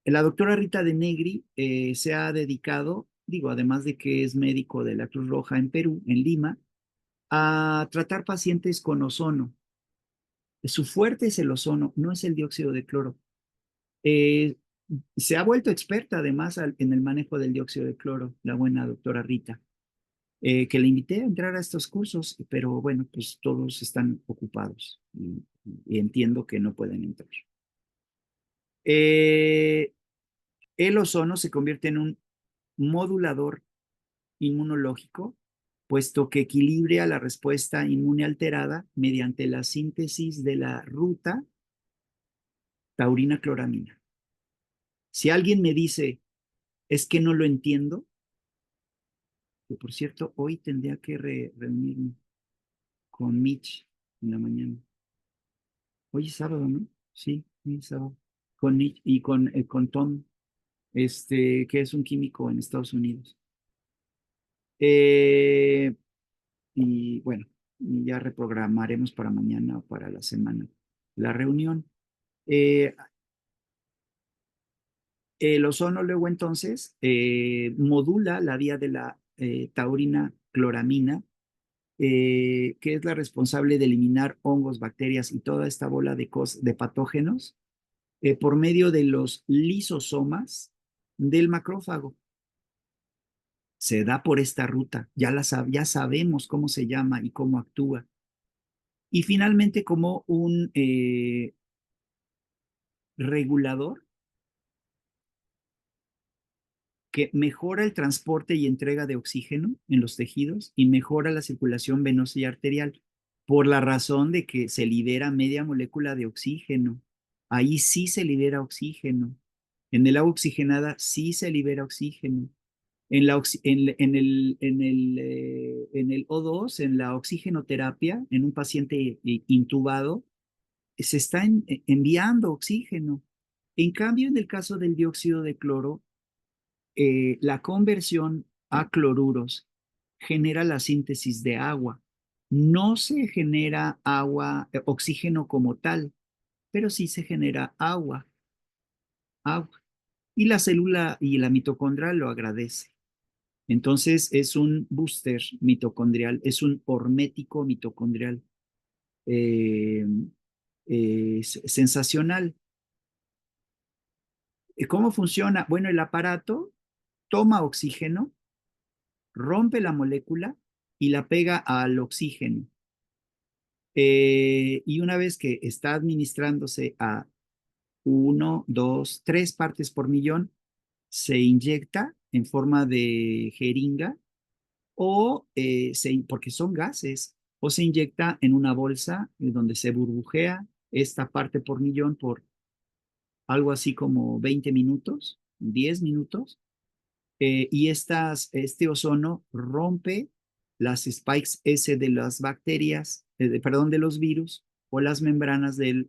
La doctora Rita de Negri se ha dedicado, digo, además de que es médico de la Cruz Roja en Perú, en Lima, a tratar pacientes con ozono. Su fuerte es el ozono, no es el dióxido de cloro. Se ha vuelto experta además en el manejo del dióxido de cloro, la buena doctora Rita, que le invité a entrar a estos cursos, pero bueno, pues todos están ocupados y entiendo que no pueden entrar. El ozono se convierte en un modulador inmunológico, puesto que equilibra la respuesta inmune alterada mediante la síntesis de la ruta taurina-cloramina. Si alguien me dice, es que no lo entiendo, que por cierto, hoy tendría que reunirme con Mitch en la mañana. Hoy es sábado, ¿no? Sí, hoy es sábado. Con Mitch y con Tom, que es un químico en Estados Unidos. Y bueno, ya reprogramaremos para mañana o para la semana la reunión. El ozono luego entonces modula la vía de la taurina cloramina, que es la responsable de eliminar hongos, bacterias y toda esta bola de patógenos por medio de los lisosomas del macrófago. Se da por esta ruta, ya sabemos cómo se llama y cómo actúa. Y finalmente como un regulador que mejora el transporte y entrega de oxígeno en los tejidos y mejora la circulación venosa y arterial, por la razón de que se libera media molécula de oxígeno. Ahí sí se libera oxígeno. En el agua oxigenada sí se libera oxígeno. En el O2, en la oxigenoterapia, en un paciente intubado, se está enviando oxígeno. En cambio, en el caso del dióxido de cloro, la conversión a cloruros genera la síntesis de agua. No se genera agua, oxígeno como tal, pero sí se genera agua. Y la célula y la mitocondria lo agradece. Entonces es un booster mitocondrial, es un hormético mitocondrial eh, sensacional. ¿Cómo funciona? Bueno, el aparato toma oxígeno, rompe la molécula y la pega al oxígeno. Y una vez que está administrándose a 1, 2, 3 partes por millón, se inyecta en forma de jeringa o porque son gases, o se inyecta en una bolsa donde se burbujea esta parte por millón por algo así como 20 minutos, 10 minutos, y este ozono rompe las spikes S de las bacterias, perdón, de los virus o las membranas eh,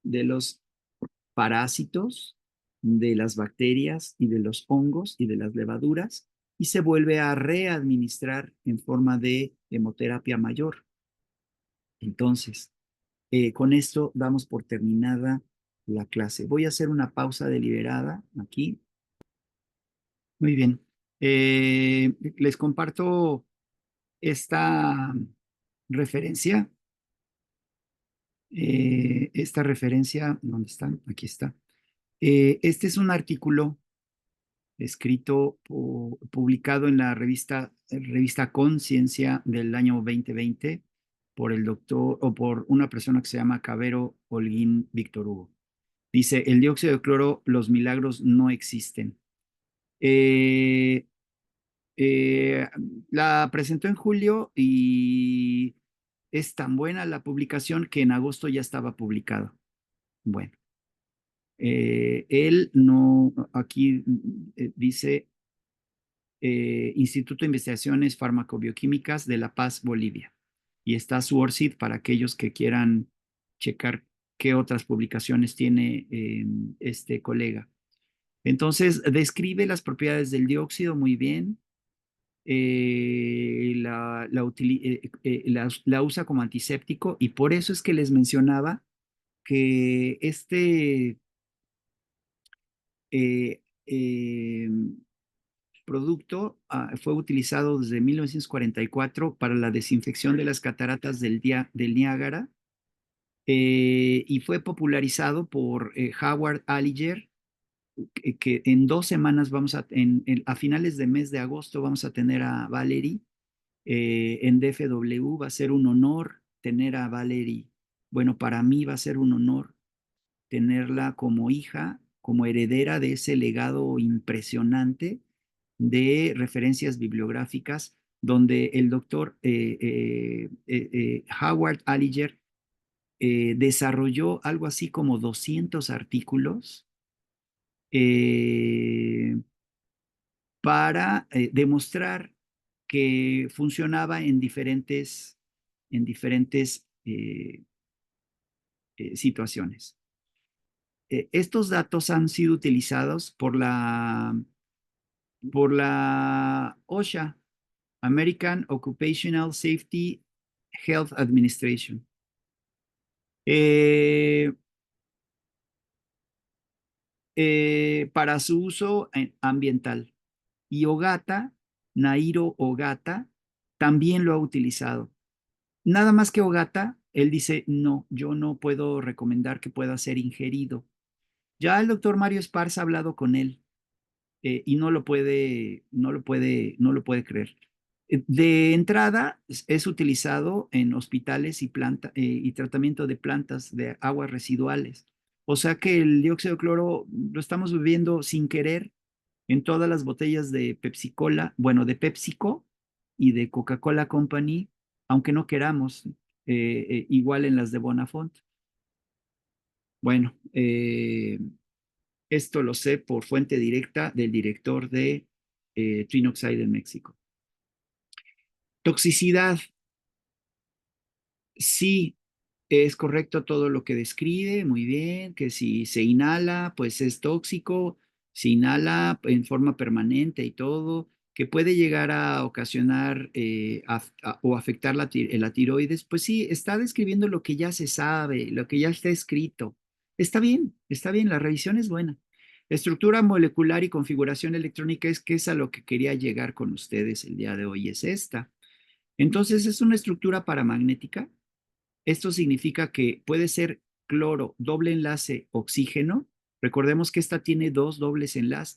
de los parásitos, de las bacterias y de los hongos y de las levaduras y se vuelve a readministrar en forma de hemoterapia mayor. Entonces, con esto damos por terminada la clase. Voy a hacer una pausa deliberada aquí. Muy bien. Les comparto esta referencia. ¿Dónde está? Aquí está. Este es un artículo escrito, publicado en la revista Conciencia del año 2020 por el doctor o por una persona que se llama Cabero Holguín Víctor Hugo. Dice, el dióxido de cloro, los milagros no existen. Eh, eh, la presentó en julio y es tan buena la publicación que en agosto ya estaba publicado. Bueno, él no, aquí dice Instituto de Investigaciones Farmacobioquímicas de La Paz, Bolivia. Y está su ORCID para aquellos que quieran checar qué otras publicaciones tiene este colega. Entonces, describe las propiedades del dióxido muy bien. La usa como antiséptico y por eso es que les mencionaba que este eh, eh, producto fue utilizado desde 1944 para la desinfección de las cataratas del Niágara y fue popularizado por Howard Alliger, que en 2 semanas a finales de mes de agosto vamos a tener a Valerie en DFW. Va a ser un honor tener a Valerie. Bueno, para mí va a ser un honor tenerla como hija, como heredera de ese legado impresionante de referencias bibliográficas donde el doctor Howard Alliger desarrolló algo así como 200 artículos eh, para demostrar que funcionaba en diferentes situaciones. Estos datos han sido utilizados por la OSHA, American Occupational Safety Health Administration. Para su uso ambiental. Y Ogata, Nairo Ogata, también lo ha utilizado. Nada más que Ogata, él dice, no, yo no puedo recomendar que pueda ser ingerido. Ya el doctor Mario Esparza ha hablado con él y no lo puede creer. De entrada, es utilizado en hospitales y tratamiento de plantas de aguas residuales. O sea que el dióxido de cloro lo estamos bebiendo sin querer en todas las botellas de Pepsi Cola, bueno, de PepsiCo y de Coca-Cola Company, aunque no queramos, igual en las de Bonafont. Bueno, esto lo sé por fuente directa del director de Twin Oxide en México. Toxicidad. Sí, es correcto todo lo que describe, muy bien, que si se inhala, pues es tóxico, se inhala en forma permanente y todo, que puede llegar a ocasionar o afectar la tiroides, pues sí, está describiendo lo que ya se sabe, lo que ya está escrito. Está bien, la revisión es buena. Estructura molecular y configuración electrónica es que es a lo que quería llegar con ustedes el día de hoy, es esta. Entonces, es una estructura paramagnética. Esto significa que puede ser cloro, doble enlace, oxígeno. Recordemos que esta tiene dos dobles enlaces,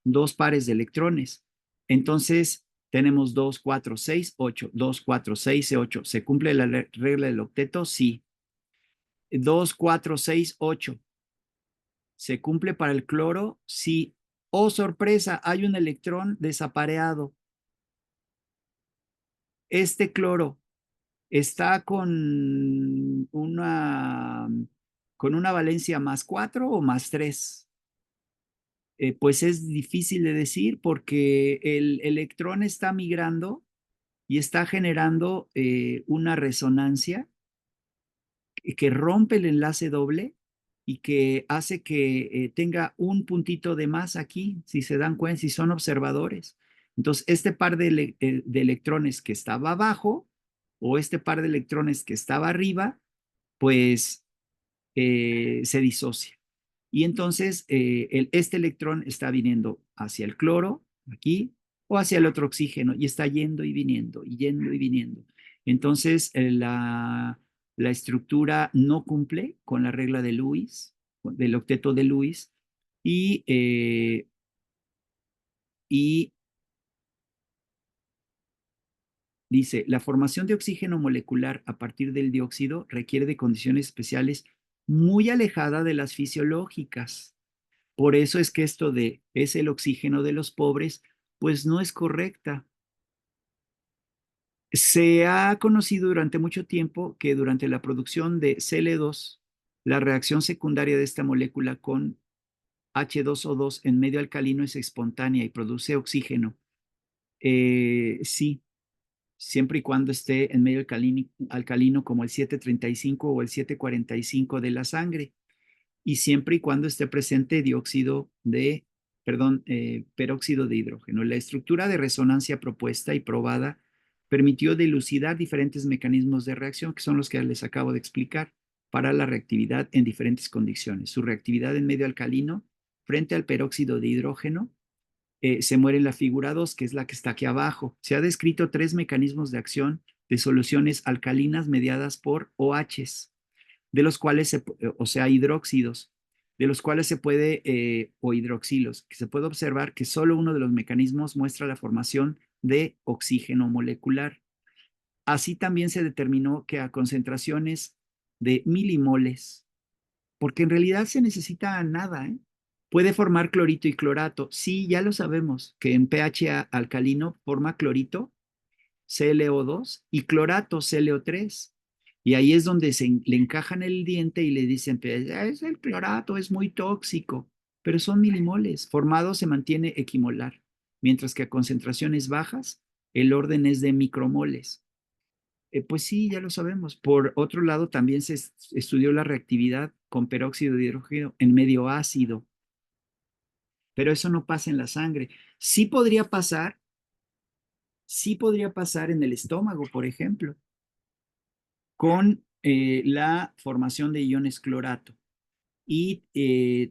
dos pares de electrones. Entonces, tenemos 2, 4, 6, 8, 2, 4, 6, 8. ¿Se cumple la regla del octeto? Sí. 2, 4, 6, 8. ¿Se cumple para el cloro? Sí. Oh, sorpresa, hay un electrón desapareado. Este cloro está con una valencia +4 o +3. Pues es difícil de decir porque el electrón está migrando y está generando una resonancia que rompe el enlace doble y que hace que tenga un puntito de más aquí, si se dan cuenta, si son observadores. Entonces, este par de electrones que estaba abajo o este par de electrones que estaba arriba, pues se disocia. Y entonces este electrón está viniendo hacia el cloro, aquí, o hacia el otro oxígeno, y está yendo y viniendo, y yendo y viniendo. Entonces la estructura no cumple con la regla de Lewis, del octeto de Lewis, y dice, la formación de oxígeno molecular a partir del dióxido requiere de condiciones especiales muy alejadas de las fisiológicas. Por eso es que esto de es el oxígeno de los pobres, pues no es correcta. Se ha conocido durante mucho tiempo que durante la producción de Cl2, la reacción secundaria de esta molécula con H2O2 en medio alcalino es espontánea y produce oxígeno. Sí, siempre y cuando esté en medio alcalino como el 735 o el 745 de la sangre, y siempre y cuando esté presente peróxido de hidrógeno. La estructura de resonancia propuesta y probada permitió dilucidar diferentes mecanismos de reacción, que son los que les acabo de explicar, para la reactividad en diferentes condiciones. Su reactividad en medio alcalino frente al peróxido de hidrógeno se muere en la figura 2, que es la que está aquí abajo. Se ha descrito 3 mecanismos de acción de soluciones alcalinas mediadas por OHs, de los cuales, o sea, hidróxidos, de los cuales se puede, o hidroxilos, que se puede observar que solo uno de los mecanismos muestra la formación de oxígeno molecular. Así también se determinó que a concentraciones de milimoles, porque en realidad se necesita nada, ¿eh? Puede formar clorito y clorato. Sí, ya lo sabemos, que en pH alcalino forma clorito, ClO2, y clorato, ClO3. Y ahí es donde le encajan el diente y le dicen, pues, es el clorato, es muy tóxico, pero son milimoles. Formado se mantiene equimolar, mientras que a concentraciones bajas el orden es de micromoles. Pues sí, ya lo sabemos. Por otro lado, también se estudió la reactividad con peróxido de hidrógeno en medio ácido, pero eso no pasa en la sangre. Sí podría pasar en el estómago, por ejemplo, con la formación de iones clorato. Y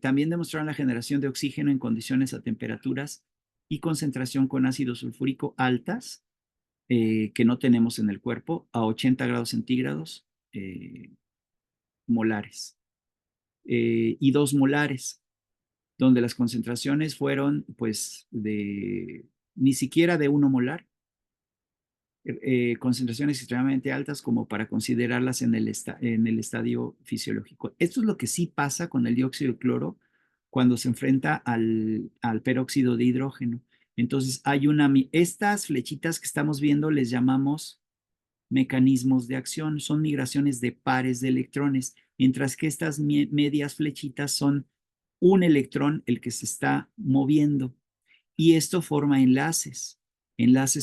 también demostraron la generación de oxígeno en condiciones a temperaturas y concentración con ácido sulfúrico altas, que no tenemos en el cuerpo, a 80 grados centígrados molares, y 2 molares, donde las concentraciones fueron pues ni siquiera de 1 molar, concentraciones extremadamente altas como para considerarlas en el estadio fisiológico. Esto es lo que sí pasa con el dióxido de cloro cuando se enfrenta al peróxido de hidrógeno. Entonces, estas flechitas que estamos viendo les llamamos mecanismos de acción, son migraciones de pares de electrones, mientras que estas medias flechitas son un electrón el que se está moviendo. Y esto forma enlaces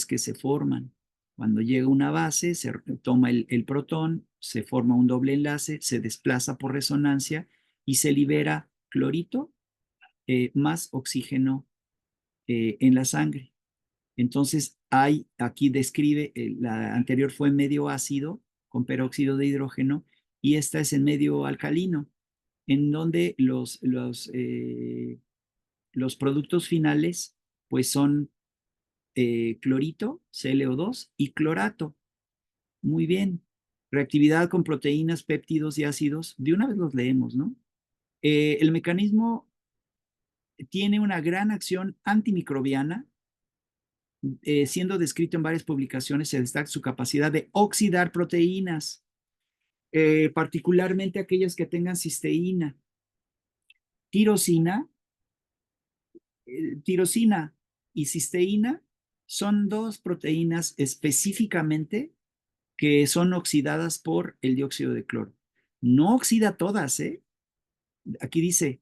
que se forman. Cuando llega una base, se toma el protón, se forma un doble enlace, se desplaza por resonancia y se libera clorito más oxígeno en la sangre. Entonces, aquí describe, la anterior fue medio ácido con peróxido de hidrógeno y esta es en medio alcalino, en donde los productos finales pues son clorito, ClO2 y clorato. Muy bien. Reactividad con proteínas, péptidos y ácidos. De una vez los leemos, ¿no? El mecanismo tiene una gran acción antimicrobiana, siendo descrito en varias publicaciones, se destaca su capacidad de oxidar proteínas, particularmente aquellas que tengan cisteína. Tirosina y cisteína son dos proteínas específicamente que son oxidadas por el dióxido de cloro. No oxida todas, ¿eh? Aquí dice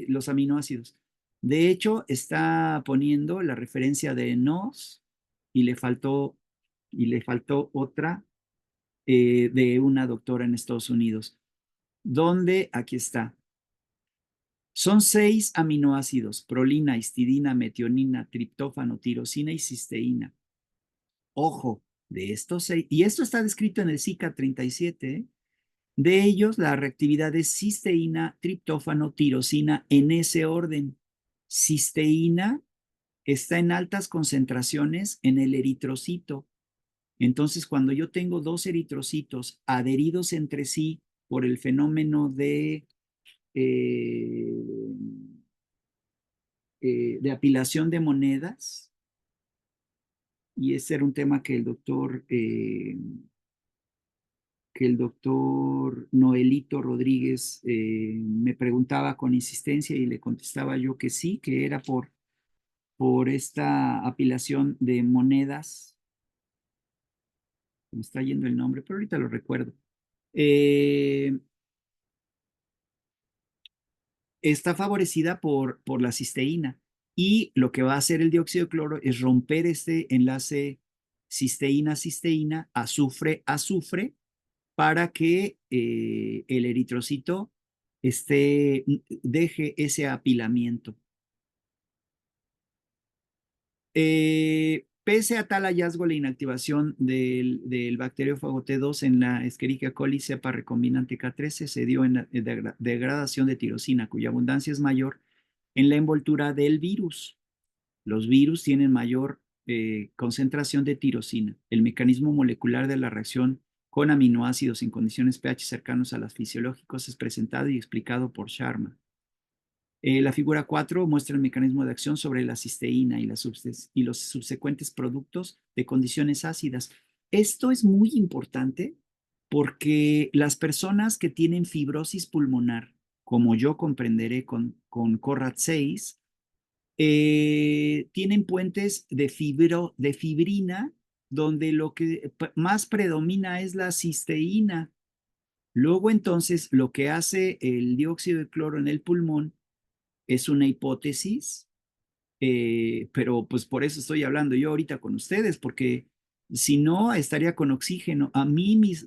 los aminoácidos. De hecho, está poniendo la referencia de NOS y le faltó otra de una doctora en Estados Unidos, donde aquí está. Son 6 aminoácidos: prolina, histidina, metionina, triptófano, tirosina y cisteína. Ojo, de estos 6, y esto está descrito en el SICA 37, ¿eh? De ellos, la reactividad es cisteína, triptófano, tirosina, en ese orden. Cisteína está en altas concentraciones en el eritrocito. Entonces, cuando yo tengo dos eritrocitos adheridos entre sí por el fenómeno eh, de apilación de monedas, y ese era un tema que el doctor Noelito Rodríguez me preguntaba con insistencia y le contestaba yo que sí, que era por esta apilación de monedas. Me está yendo el nombre, pero ahorita lo recuerdo. Está favorecida por la cisteína y lo que va a hacer el dióxido de cloro es romper este enlace cisteína-cisteína, azufre-azufre, para que el eritrocito deje ese apilamiento. Pese a tal hallazgo, la inactivación del bacteriófago T2 en la Escherichia coli cepa recombinante K13 se dio en la degradación de tirosina, cuya abundancia es mayor en la envoltura del virus. Los virus tienen mayor concentración de tirosina. El mecanismo molecular de la reacción con aminoácidos en condiciones pH cercanos a las fisiológicos es presentado y explicado por Sharma. La figura 4 muestra el mecanismo de acción sobre la cisteína y los subsecuentes productos de condiciones ácidas. Esto es muy importante porque las personas que tienen fibrosis pulmonar, como yo comprenderé con CORAT6, tienen puentes de fibrina, donde lo que más predomina es la cisteína. Luego, entonces, lo que hace el dióxido de cloro en el pulmón es una hipótesis, pero pues por eso estoy hablando yo ahorita con ustedes, porque si no, estaría con oxígeno. A mí mis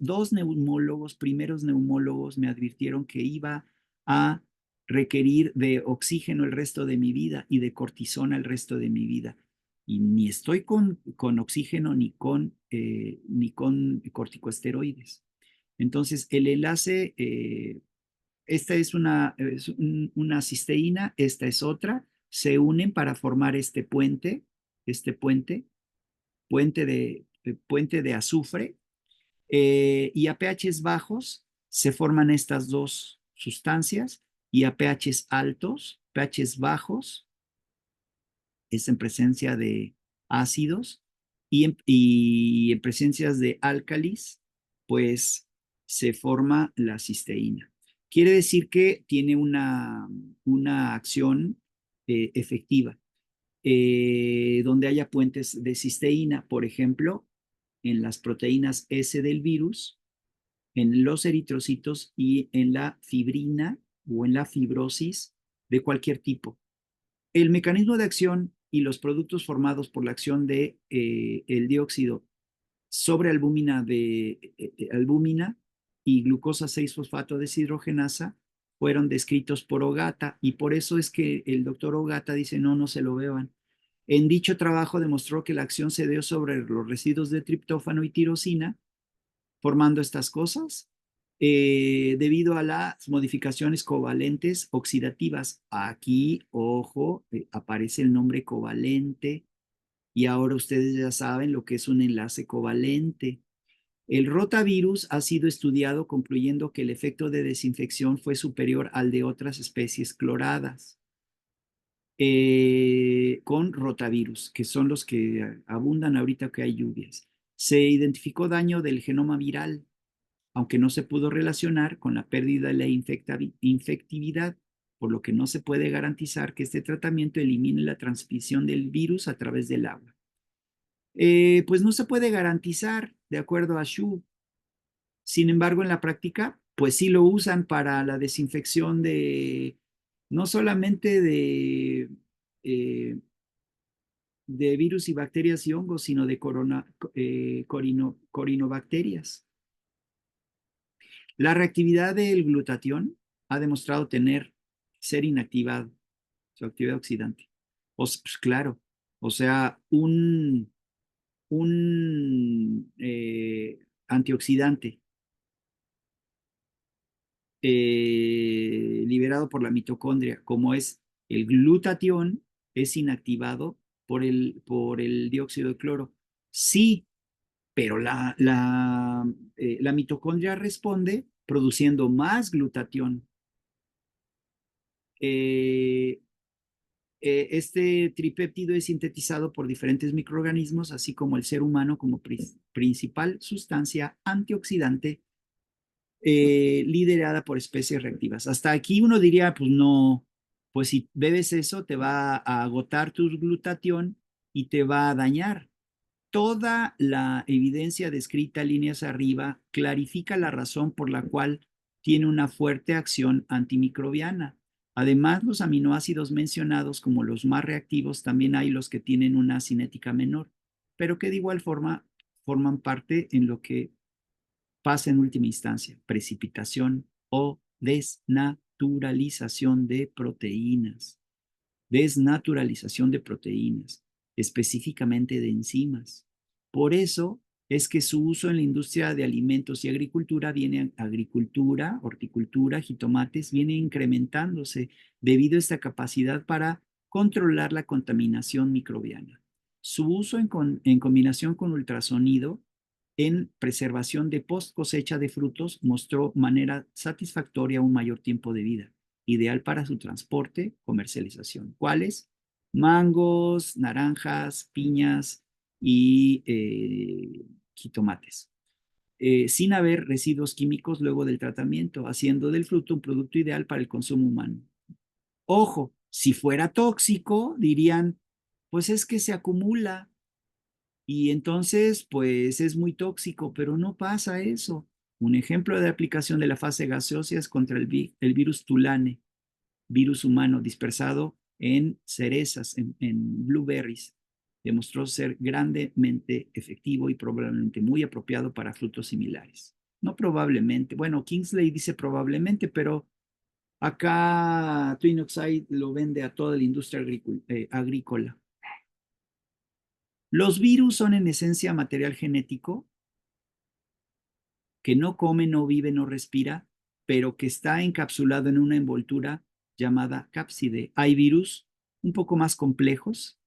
primeros neumólogos, me advirtieron que iba a requerir de oxígeno el resto de mi vida y de cortisona el resto de mi vida. Y ni estoy con oxígeno ni con corticosteroides. Entonces, el enlace, esta es una cisteína, esta es otra, se unen para formar este puente puente de azufre, y a pHs bajos se forman estas dos sustancias y a pHs altos, pHs bajos, es en presencia de ácidos y en presencias de álcalis, pues se forma la cisteína. Quiere decir que tiene una acción efectiva. Donde haya puentes de cisteína, por ejemplo, en las proteínas S del virus, en los eritrocitos y en la fibrina o en la fibrosis de cualquier tipo. El mecanismo de acción y los productos formados por la acción de el dióxido sobre albúmina albúmina y glucosa 6-fosfato deshidrogenasa fueron descritos por Ogata, y por eso es que el doctor Ogata dice no se lo beban. En dicho trabajo demostró que la acción se dio sobre los residuos de triptófano y tirosina, formando estas cosas, debido a las modificaciones covalentes oxidativas. Aquí, ojo, aparece el nombre covalente, y ahora ustedes ya saben lo que es un enlace covalente. El rotavirus ha sido estudiado concluyendo que el efecto de desinfección fue superior al de otras especies cloradas con rotavirus, que son los que abundan ahorita que hay lluvias. Se identificó daño del genoma viral, aunque no se pudo relacionar con la pérdida de la infectividad, por lo que no se puede garantizar que este tratamiento elimine la transmisión del virus a través del agua. Pues no se puede garantizar, de acuerdo a Xu. Sin embargo, en la práctica, pues sí lo usan para la desinfección no solamente de virus y bacterias y hongos, sino de corinobacterias. La reactividad del glutatión ha demostrado ser inactivado, su actividad oxidante. Pues claro, o sea, un antioxidante liberado por la mitocondria, como es el glutatión, es inactivado por el dióxido de cloro. Sí, pero la mitocondria responde produciendo más glutatión. Este tripéptido es sintetizado por diferentes microorganismos, así como el ser humano, como principal sustancia antioxidante liderada por especies reactivas. Hasta aquí uno diría, pues no, pues si bebes eso te va a agotar tu glutatión y te va a dañar. Toda la evidencia descrita líneas arriba clarifica la razón por la cual tiene una fuerte acción antimicrobiana. Además, los aminoácidos mencionados como los más reactivos, también hay los que tienen una cinética menor, pero que de igual forma forman parte en lo que pasa en última instancia, precipitación o desnaturalización de proteínas. Desnaturalización de proteínas, específicamente de enzimas. Por eso es que su uso en la industria de alimentos y agricultura, horticultura, jitomates, viene incrementándose debido a esta capacidad para controlar la contaminación microbiana. Su uso en combinación con ultrasonido en preservación de post cosecha de frutos mostró manera satisfactoria un mayor tiempo de vida, ideal para su transporte, comercialización. ¿Cuáles? Mangos, naranjas, piñas y jitomates. Sin haber residuos químicos luego del tratamiento, haciendo del fruto un producto ideal para el consumo humano. Ojo, si fuera tóxico, dirían, pues es que se acumula y entonces, pues es muy tóxico, pero no pasa eso. Un ejemplo de aplicación de la fase gaseosa es contra el virus Tulane, virus humano dispersado en cerezas, en blueberries. Demostró ser grandemente efectivo y probablemente muy apropiado para frutos similares. No probablemente, bueno, Kingsley dice probablemente, pero acá Twin Oxide lo vende a toda la industria agrícola. Los virus son en esencia material genético que no come, no vive, no respira, pero que está encapsulado en una envoltura llamada cápside. Hay virus un poco más complejos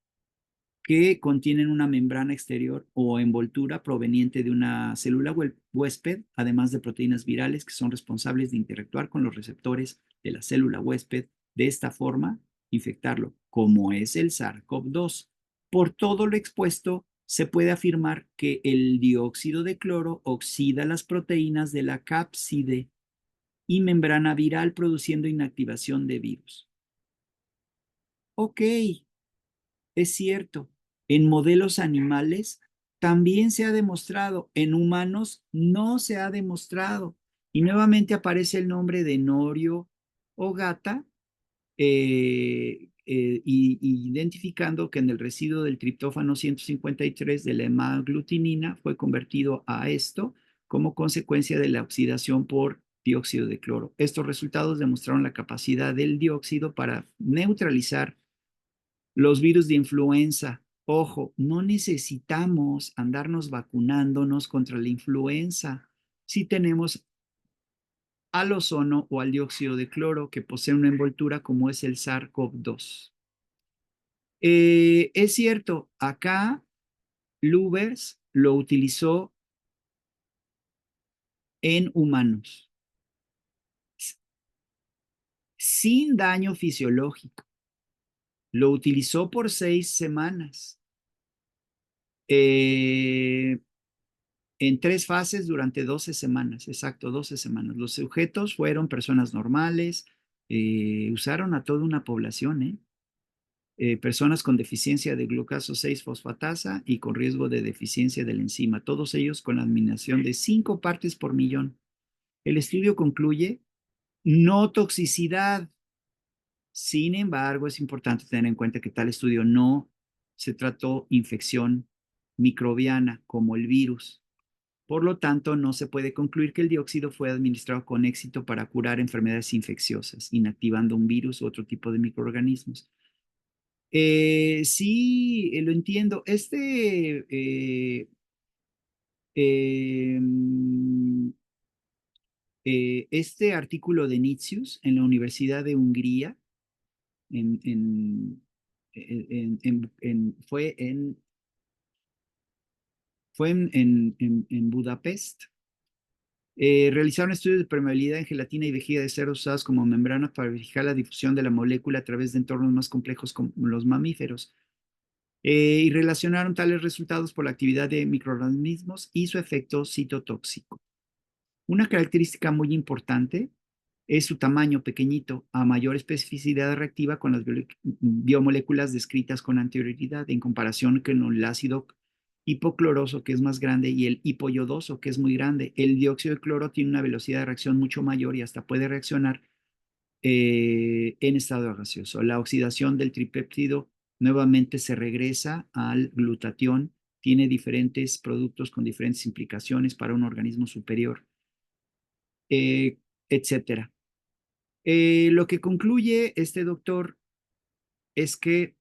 que contienen una membrana exterior o envoltura proveniente de una célula huésped, además de proteínas virales que son responsables de interactuar con los receptores de la célula huésped de esta forma infectarlo, como es el SARS-CoV-2. Por todo lo expuesto, se puede afirmar que el dióxido de cloro oxida las proteínas de la cápside y membrana viral, produciendo inactivación de virus. Ok, es cierto. En modelos animales también se ha demostrado, en humanos no se ha demostrado. Y nuevamente aparece el nombre de Norio Ogata, identificando que en el residuo del triptófano 153 de la hemaglutinina fue convertido a esto como consecuencia de la oxidación por dióxido de cloro. Estos resultados demostraron la capacidad del dióxido para neutralizar los virus de influenza. Ojo, no necesitamos andarnos vacunándonos contra la influenza si tenemos al ozono o al dióxido de cloro que posee una envoltura como es el SARS-CoV-2. Es cierto, acá Lubers lo utilizó en humanos sin daño fisiológico. Lo utilizó por 6 semanas. En 3 fases durante 12 semanas, exacto, 12 semanas. Los sujetos fueron personas normales, usaron a toda una población, personas con deficiencia de glucosa 6-fosfatasa y con riesgo de deficiencia de la enzima, todos ellos con adminación de 5 partes por millón. El estudio concluye no toxicidad. Sin embargo, es importante tener en cuenta que tal estudio no se trató infección microbiana como el virus. Por lo tanto, no se puede concluir que el dióxido fue administrado con éxito para curar enfermedades infecciosas, inactivando un virus u otro tipo de microorganismos. Sí, lo entiendo. Este artículo de Nitzius en la Universidad de Hungría en, en, fue en Budapest. Realizaron estudios de permeabilidad en gelatina y vejiga de cerdo usadas como membranas para verificar la difusión de la molécula a través de entornos más complejos como los mamíferos. Y relacionaron tales resultados por la actividad de microorganismos y su efecto citotóxico. Una característica muy importante es su tamaño pequeñito, a mayor especificidad reactiva con las biomoléculas descritas con anterioridad, en comparación con el ácido hipocloroso, que es más grande, y el hipoyodoso, que es muy grande. El dióxido de cloro tiene una velocidad de reacción mucho mayor y hasta puede reaccionar en estado gaseoso. La oxidación del tripéptido nuevamente se regresa al glutatión, tiene diferentes productos con diferentes implicaciones para un organismo superior, etcétera. Lo que concluye este doctor es que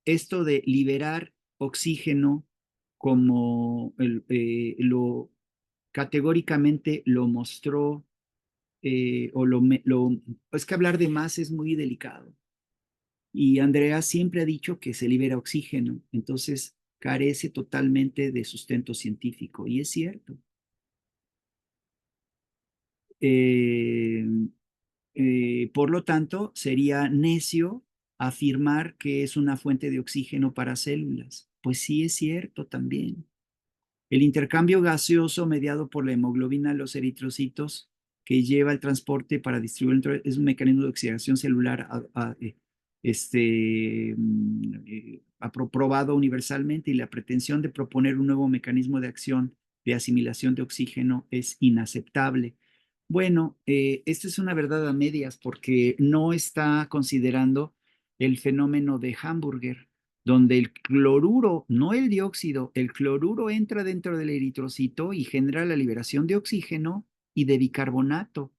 esto de liberar oxígeno como lo categóricamente lo mostró, es que hablar de más es muy delicado. Y Andrea siempre ha dicho que se libera oxígeno, entonces carece totalmente de sustento científico, y es cierto. Eh, por lo tanto, sería necio afirmar que es una fuente de oxígeno para células. Pues sí es cierto también. El intercambio gaseoso mediado por la hemoglobina de los eritrocitos que lleva el transporte para distribuir es un mecanismo de oxidación celular aprobado universalmente, y la pretensión de proponer un nuevo mecanismo de acción de asimilación de oxígeno es inaceptable. Bueno, esta es una verdad a medias porque no está considerando el fenómeno de Hamburger, donde el cloruro, no el dióxido, el cloruro entra dentro del eritrocito y genera la liberación de oxígeno y de bicarbonato.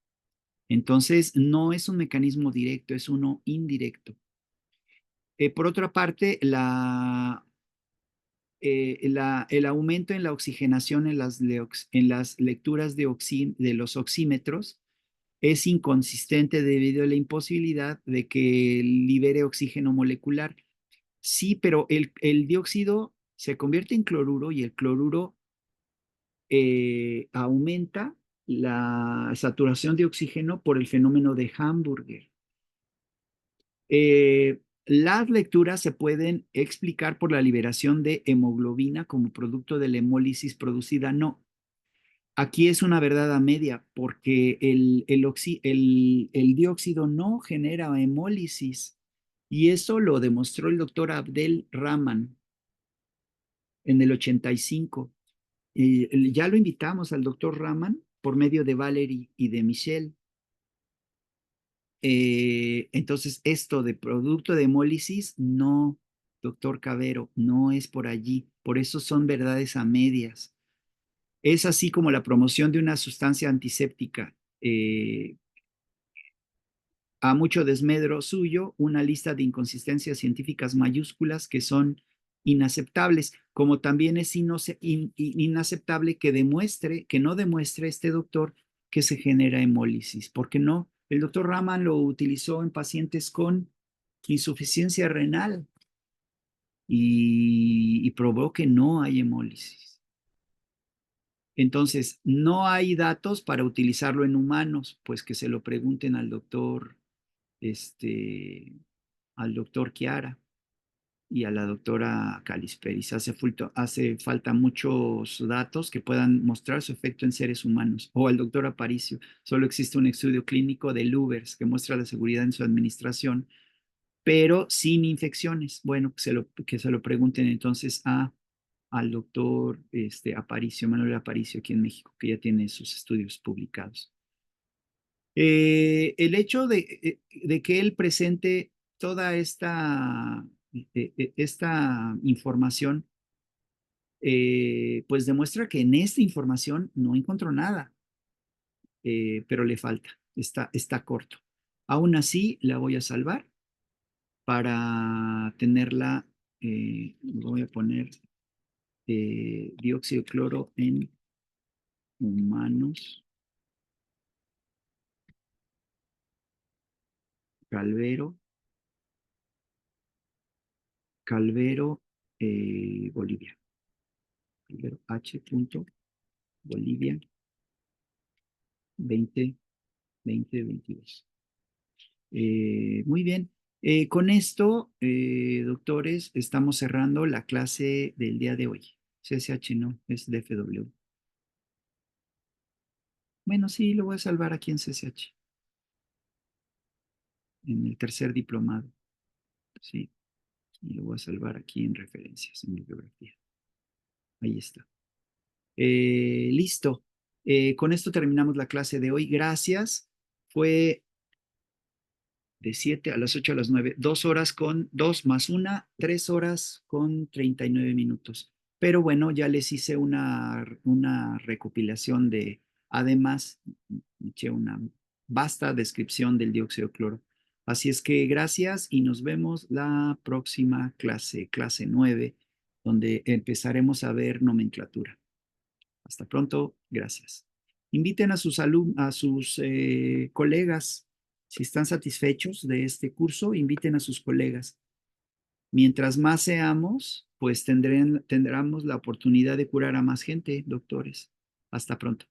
Entonces, no es un mecanismo directo, es uno indirecto. Por otra parte, el aumento en la oxigenación en las lecturas de los oxímetros es inconsistente debido a la imposibilidad de que libere oxígeno molecular. Sí, pero el dióxido se convierte en cloruro y el cloruro aumenta la saturación de oxígeno por el fenómeno de Hamburger. Las lecturas se pueden explicar por la liberación de hemoglobina como producto de la hemólisis producida. No, aquí es una verdad a media, porque el dióxido no genera hemólisis, y eso lo demostró el doctor Abdel Rahman en el 85. Ya lo invitamos al doctor Rahman por medio de Valerie y de Michelle. Entonces, esto de producto de hemólisis, no, doctor Cabero, no es por allí. Por eso son verdades a medias. Es así como la promoción de una sustancia antiséptica. A mucho desmedro suyo, una lista de inconsistencias científicas mayúsculas que son inaceptables, como también es inaceptable que no demuestre este doctor que se genera hemólisis. ¿Por qué no? El doctor Raman lo utilizó en pacientes con insuficiencia renal y probó que no hay hemólisis. Entonces, no hay datos para utilizarlo en humanos, pues que se lo pregunten al doctor Chiara y a la doctora Calisperis. Hace falta muchos datos que puedan mostrar su efecto en seres humanos. O al doctor Aparicio. Solo existe un estudio clínico de Lubers que muestra la seguridad en su administración, pero sin infecciones. Bueno, que se lo pregunten entonces al doctor Aparicio, Manuel Aparicio, aquí en México, que ya tiene sus estudios publicados. El hecho de que él presente toda esta información, pues demuestra que en esta información no encontró nada, pero le falta, está corto. Aún así, la voy a salvar para tenerla, voy a poner dióxido de cloro en humanos, Calvero, Bolivia. Calvero H. Bolivia 2022. Muy bien. Con esto, doctores, estamos cerrando la clase del día de hoy. CSH no, es DFW. Bueno, sí, lo voy a salvar aquí en CSH. En el tercer diplomado. Sí. Y lo voy a salvar aquí en referencias, en bibliografía. Ahí está. Listo. Con esto terminamos la clase de hoy. Gracias. Fue de 7 a las 8 a las 9, 2 horas con 2 más 1, 3 horas con 39 minutos. Pero bueno, ya les hice una recopilación además, eché una vasta descripción del dióxido de cloro. Así es que gracias y nos vemos la próxima clase, clase 9, donde empezaremos a ver nomenclatura. Hasta pronto, gracias. Inviten a sus colegas. Si están satisfechos de este curso, inviten a sus colegas. Mientras más seamos, pues tendremos la oportunidad de curar a más gente, doctores. Hasta pronto.